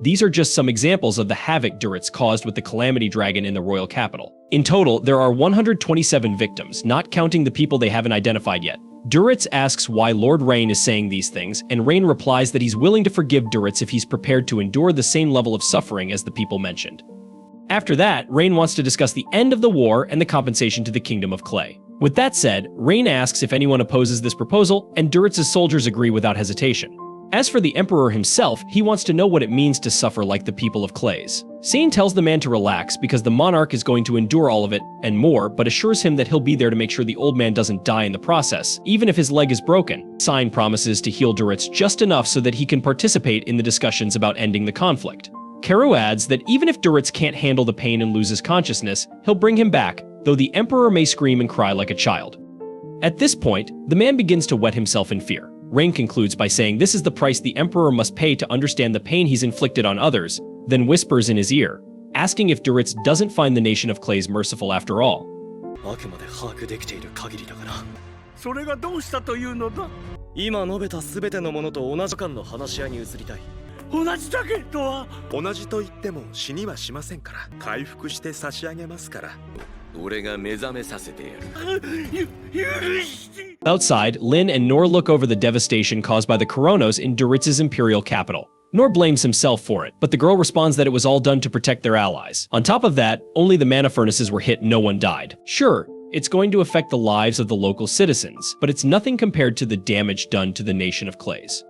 These are just some examples of the havoc Duritz caused with the Calamity Dragon in the royal capital. In total, there are 127 victims, not counting the people they haven't identified yet. Duritz asks why Lord Rain is saying these things, and Rain replies that he's willing to forgive Duritz if he's prepared to endure the same level of suffering as the people mentioned. After that, Rain wants to discuss the end of the war and the compensation to the Kingdom of Clay. With that said, Rain asks if anyone opposes this proposal, and Duritz's soldiers agree without hesitation. As for the Emperor himself, he wants to know what it means to suffer like the people of Clays. Sane tells the man to relax because the monarch is going to endure all of it and more, but assures him that he'll be there to make sure the old man doesn't die in the process, even if his leg is broken. Sane promises to heal Duritz just enough so that he can participate in the discussions about ending the conflict. Karu adds that even if Duritz can't handle the pain and loses consciousness, he'll bring him back, though the Emperor may scream and cry like a child. At this point, the man begins to wet himself in fear. Rain concludes by saying this is the price the Emperor must pay to understand the pain he's inflicted on others, then whispers in his ear, asking if Duritz doesn't find the nation of Clays merciful after all. あくまで把握できている限りだから。それがどうしたというのだ。今述べた全てのものと同じ間の話し合いに移りたい。同じだけとは。同じと言っても死にはしませんから、回復して差し上げますから。俺が目覚めさせてやる。許して。Outside, Lin and Nor look over the devastation caused by the Coronos in Duritz's imperial capital. Nor blames himself for it, but the girl responds that it was all done to protect their allies. On top of that, only the mana furnaces were hit, no one died. Sure, it's going to affect the lives of the local citizens, but it's nothing compared to the damage done to the nation of Clays.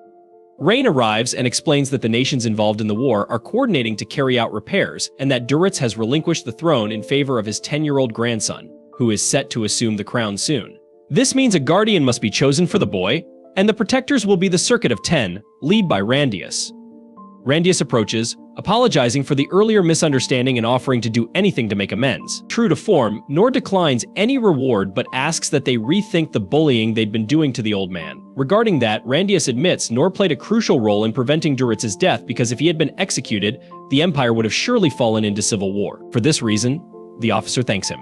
Rain arrives and explains that the nations involved in the war are coordinating to carry out repairs, and that Duritz has relinquished the throne in favor of his 10-year-old grandson, who is set to assume the crown soon. This means a guardian must be chosen for the boy, and the protectors will be the Circuit of 10, led by Randius. Randius approaches, apologizing for the earlier misunderstanding and offering to do anything to make amends. True to form, Nor declines any reward but asks that they rethink the bullying they'd been doing to the old man. Regarding that, Randius admits Nor played a crucial role in preventing Duritz's death because if he had been executed, the Empire would have surely fallen into civil war. For this reason, the officer thanks him.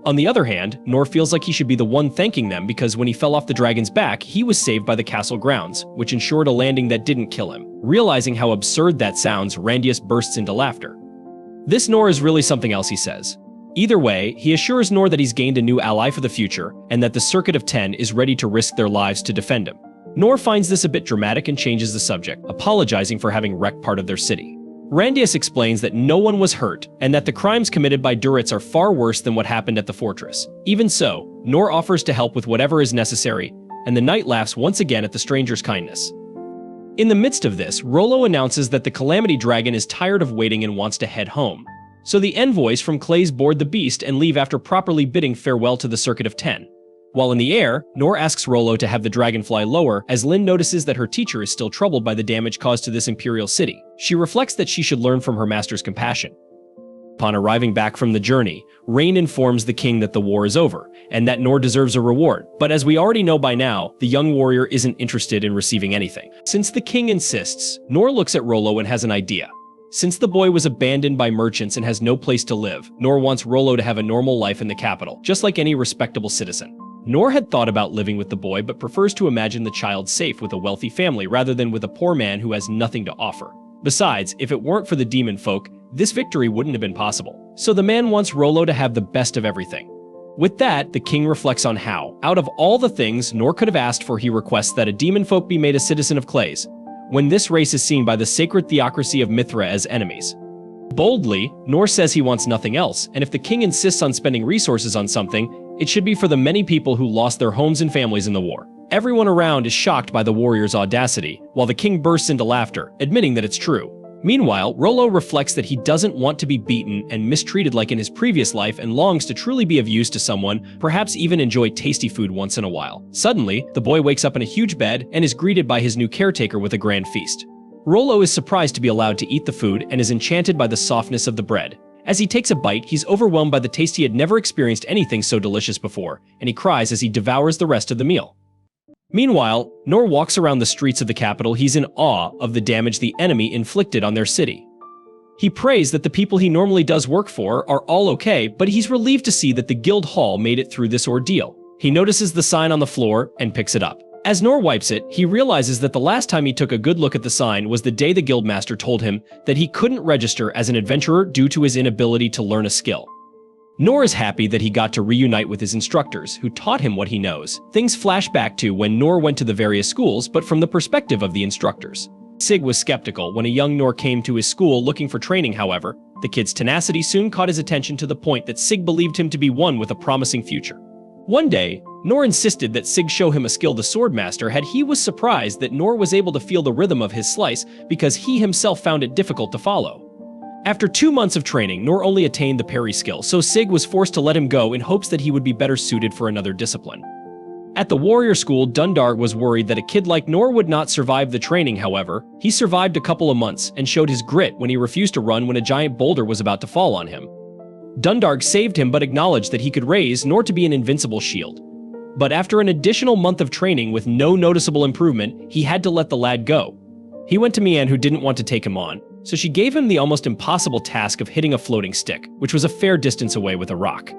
On the other hand, Nor feels like he should be the one thanking them because when he fell off the dragon's back, he was saved by the castle grounds, which ensured a landing that didn't kill him. Realizing how absurd that sounds, Randius bursts into laughter. This Nor is really something else, he says. Either way, he assures Nor that he's gained a new ally for the future, and that the Circuit of 10 is ready to risk their lives to defend him. Nor finds this a bit dramatic and changes the subject, apologizing for having wrecked part of their city. Randius explains that no one was hurt, and that the crimes committed by Duritz are far worse than what happened at the fortress. Even so, Nor offers to help with whatever is necessary, and the knight laughs once again at the stranger's kindness. In the midst of this, Rollo announces that the Calamity Dragon is tired of waiting and wants to head home. So the envoys from Clays board the beast and leave after properly bidding farewell to the Circuit of 10. While in the air, Nor asks Rollo to have the dragon fly lower as Lin notices that her teacher is still troubled by the damage caused to this imperial city. She reflects that she should learn from her master's compassion. Upon arriving back from the journey, Rain informs the king that the war is over, and that Nor deserves a reward. But as we already know by now, the young warrior isn't interested in receiving anything. Since the king insists, Nor looks at Rollo and has an idea. Since the boy was abandoned by merchants and has no place to live, Nor wants Rollo to have a normal life in the capital, just like any respectable citizen. Nor had thought about living with the boy but prefers to imagine the child safe with a wealthy family rather than with a poor man who has nothing to offer. Besides, if it weren't for the demon folk, this victory wouldn't have been possible. So the man wants Rollo to have the best of everything. With that, the king reflects on how, out of all the things Nor could have asked for, he requests that a demon folk be made a citizen of Clays, when this race is seen by the sacred theocracy of Mithra as enemies. Boldly, Nor says he wants nothing else, and if the king insists on spending resources on something, it should be for the many people who lost their homes and families in the war. Everyone around is shocked by the warrior's audacity, while the king bursts into laughter, admitting that it's true. Meanwhile, Rollo reflects that he doesn't want to be beaten and mistreated like in his previous life and longs to truly be of use to someone, perhaps even enjoy tasty food once in a while. Suddenly, the boy wakes up in a huge bed and is greeted by his new caretaker with a grand feast. Rollo is surprised to be allowed to eat the food and is enchanted by the softness of the bread. As he takes a bite, he's overwhelmed by the taste. He had never experienced anything so delicious before, and he cries as he devours the rest of the meal. Meanwhile, Nor walks around the streets of the capital. He's in awe of the damage the enemy inflicted on their city. He prays that the people he normally does work for are all okay, but he's relieved to see that the guild hall made it through this ordeal. He notices the sign on the floor and picks it up. As Nor wipes it, he realizes that the last time he took a good look at the sign was the day the guildmaster told him that he couldn't register as an adventurer due to his inability to learn a skill. Nor is happy that he got to reunite with his instructors, who taught him what he knows. Things flash back to when Nor went to the various schools, but from the perspective of the instructors. Sig was skeptical when a young Nor came to his school looking for training, however. The kid's tenacity soon caught his attention to the point that Sig believed him to be one with a promising future. One day, Nor insisted that Sig show him a skill the swordmaster had. He was surprised that Nor was able to feel the rhythm of his slice because he himself found it difficult to follow. After 2 months of training, Nor only attained the parry skill, so Sig was forced to let him go in hopes that he would be better suited for another discipline. At the warrior school, Dundar was worried that a kid like Nor would not survive the training. However, he survived a couple of months and showed his grit when he refused to run when a giant boulder was about to fall on him. Dundarg saved him but acknowledged that he could raise Nor to be an invincible shield. But after an additional month of training with no noticeable improvement, he had to let the lad go. He went to Mian, who didn't want to take him on, so she gave him the almost impossible task of hitting a floating stick, which was a fair distance away with a rock.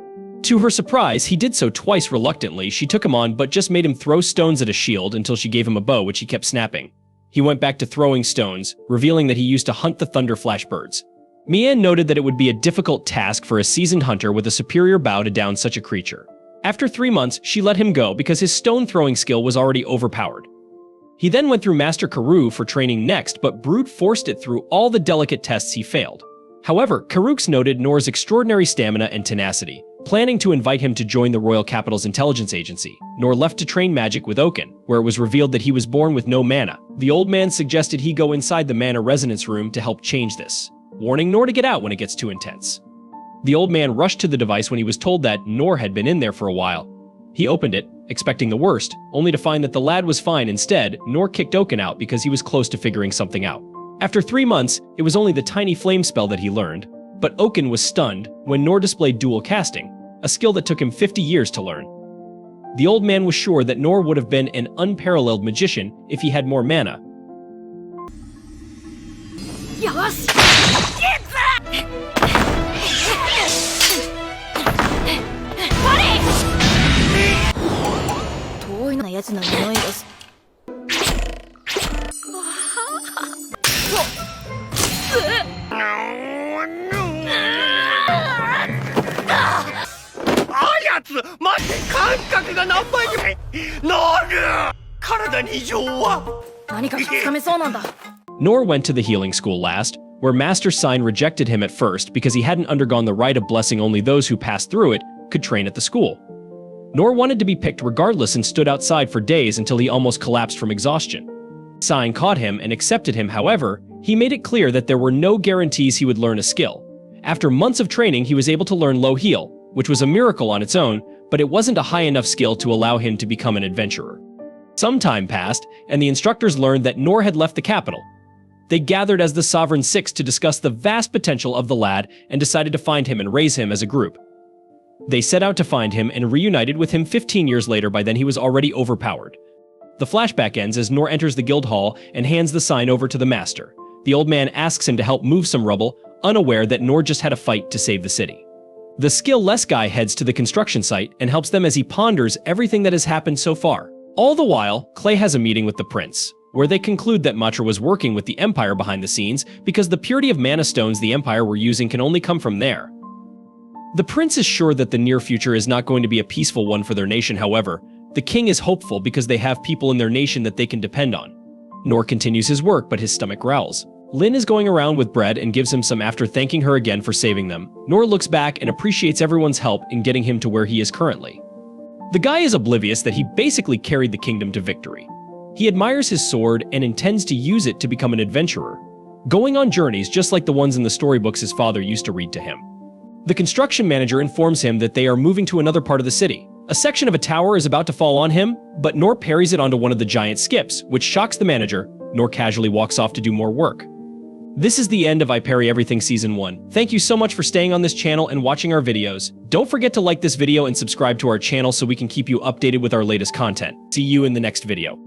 To her surprise, he did so twice reluctantly. She took him on but just made him throw stones at a shield until she gave him a bow, which he kept snapping. He went back to throwing stones, revealing that he used to hunt the thunder flash birds. Mian noted that it would be a difficult task for a seasoned hunter with a superior bow to down such a creature. After 3 months, she let him go because his stone-throwing skill was already overpowered. He then went through Master Karuk for training next, but brute forced it through all the delicate tests. He failed. However, Karuk noted Nor's extraordinary stamina and tenacity. Planning to invite him to join the royal capital's intelligence agency, Nor left to train magic with Oaken, where it was revealed that he was born with no mana. The old man suggested he go inside the mana resonance room to help change this, warning Nor to get out when it gets too intense. The old man rushed to the device when he was told that Nor had been in there for a while. He opened it, expecting the worst, only to find that the lad was fine. Instead, Nor kicked Oaken out because he was close to figuring something out. After 3 months, it was only the tiny flame spell that he learned, but Oaken was stunned when Nor displayed dual casting, a skill that took him 50 years to learn. The old man was sure that Nor would have been an unparalleled magician if he had more mana. Nor went to the healing school last, where Master Sign rejected him at first because he hadn't undergone the rite of blessing. Only those who passed through it could train at the school. Nor wanted to be picked regardless and stood outside for days until he almost collapsed from exhaustion. Sign caught him and accepted him. However, he made it clear that there were no guarantees he would learn a skill. After months of training, he was able to learn low heal, which was a miracle on its own, but it wasn't a high enough skill to allow him to become an adventurer. Some time passed, and the instructors learned that Nor had left the capital. They gathered as the Sovereign Six to discuss the vast potential of the lad and decided to find him and raise him as a group. They set out to find him and reunited with him 15 years later. By then he was already overpowered. The flashback ends as Nor enters the guild hall and hands the sign over to the master. The old man asks him to help move some rubble, unaware that Nor just had a fight to save the city. The skill-less guy heads to the construction site and helps them as he ponders everything that has happened so far. All the while, Clay has a meeting with the prince, where they conclude that Matra was working with the Empire behind the scenes because the purity of mana stones the Empire were using can only come from there. The prince is sure that the near future is not going to be a peaceful one for their nation. However, the king is hopeful because they have people in their nation that they can depend on. Nor continues his work, but his stomach growls. Lin is going around with bread and gives him some after thanking her again for saving them. Nor looks back and appreciates everyone's help in getting him to where he is currently. The guy is oblivious that he basically carried the kingdom to victory. He admires his sword and intends to use it to become an adventurer, going on journeys just like the ones in the storybooks his father used to read to him. The construction manager informs him that they are moving to another part of the city. A section of a tower is about to fall on him, but Nor parries it onto one of the giant skips, which shocks the manager. Nor casually walks off to do more work. This is the end of I Parry Everything Season 1. Thank you so much for staying on this channel and watching our videos. Don't forget to like this video and subscribe to our channel so we can keep you updated with our latest content. See you in the next video.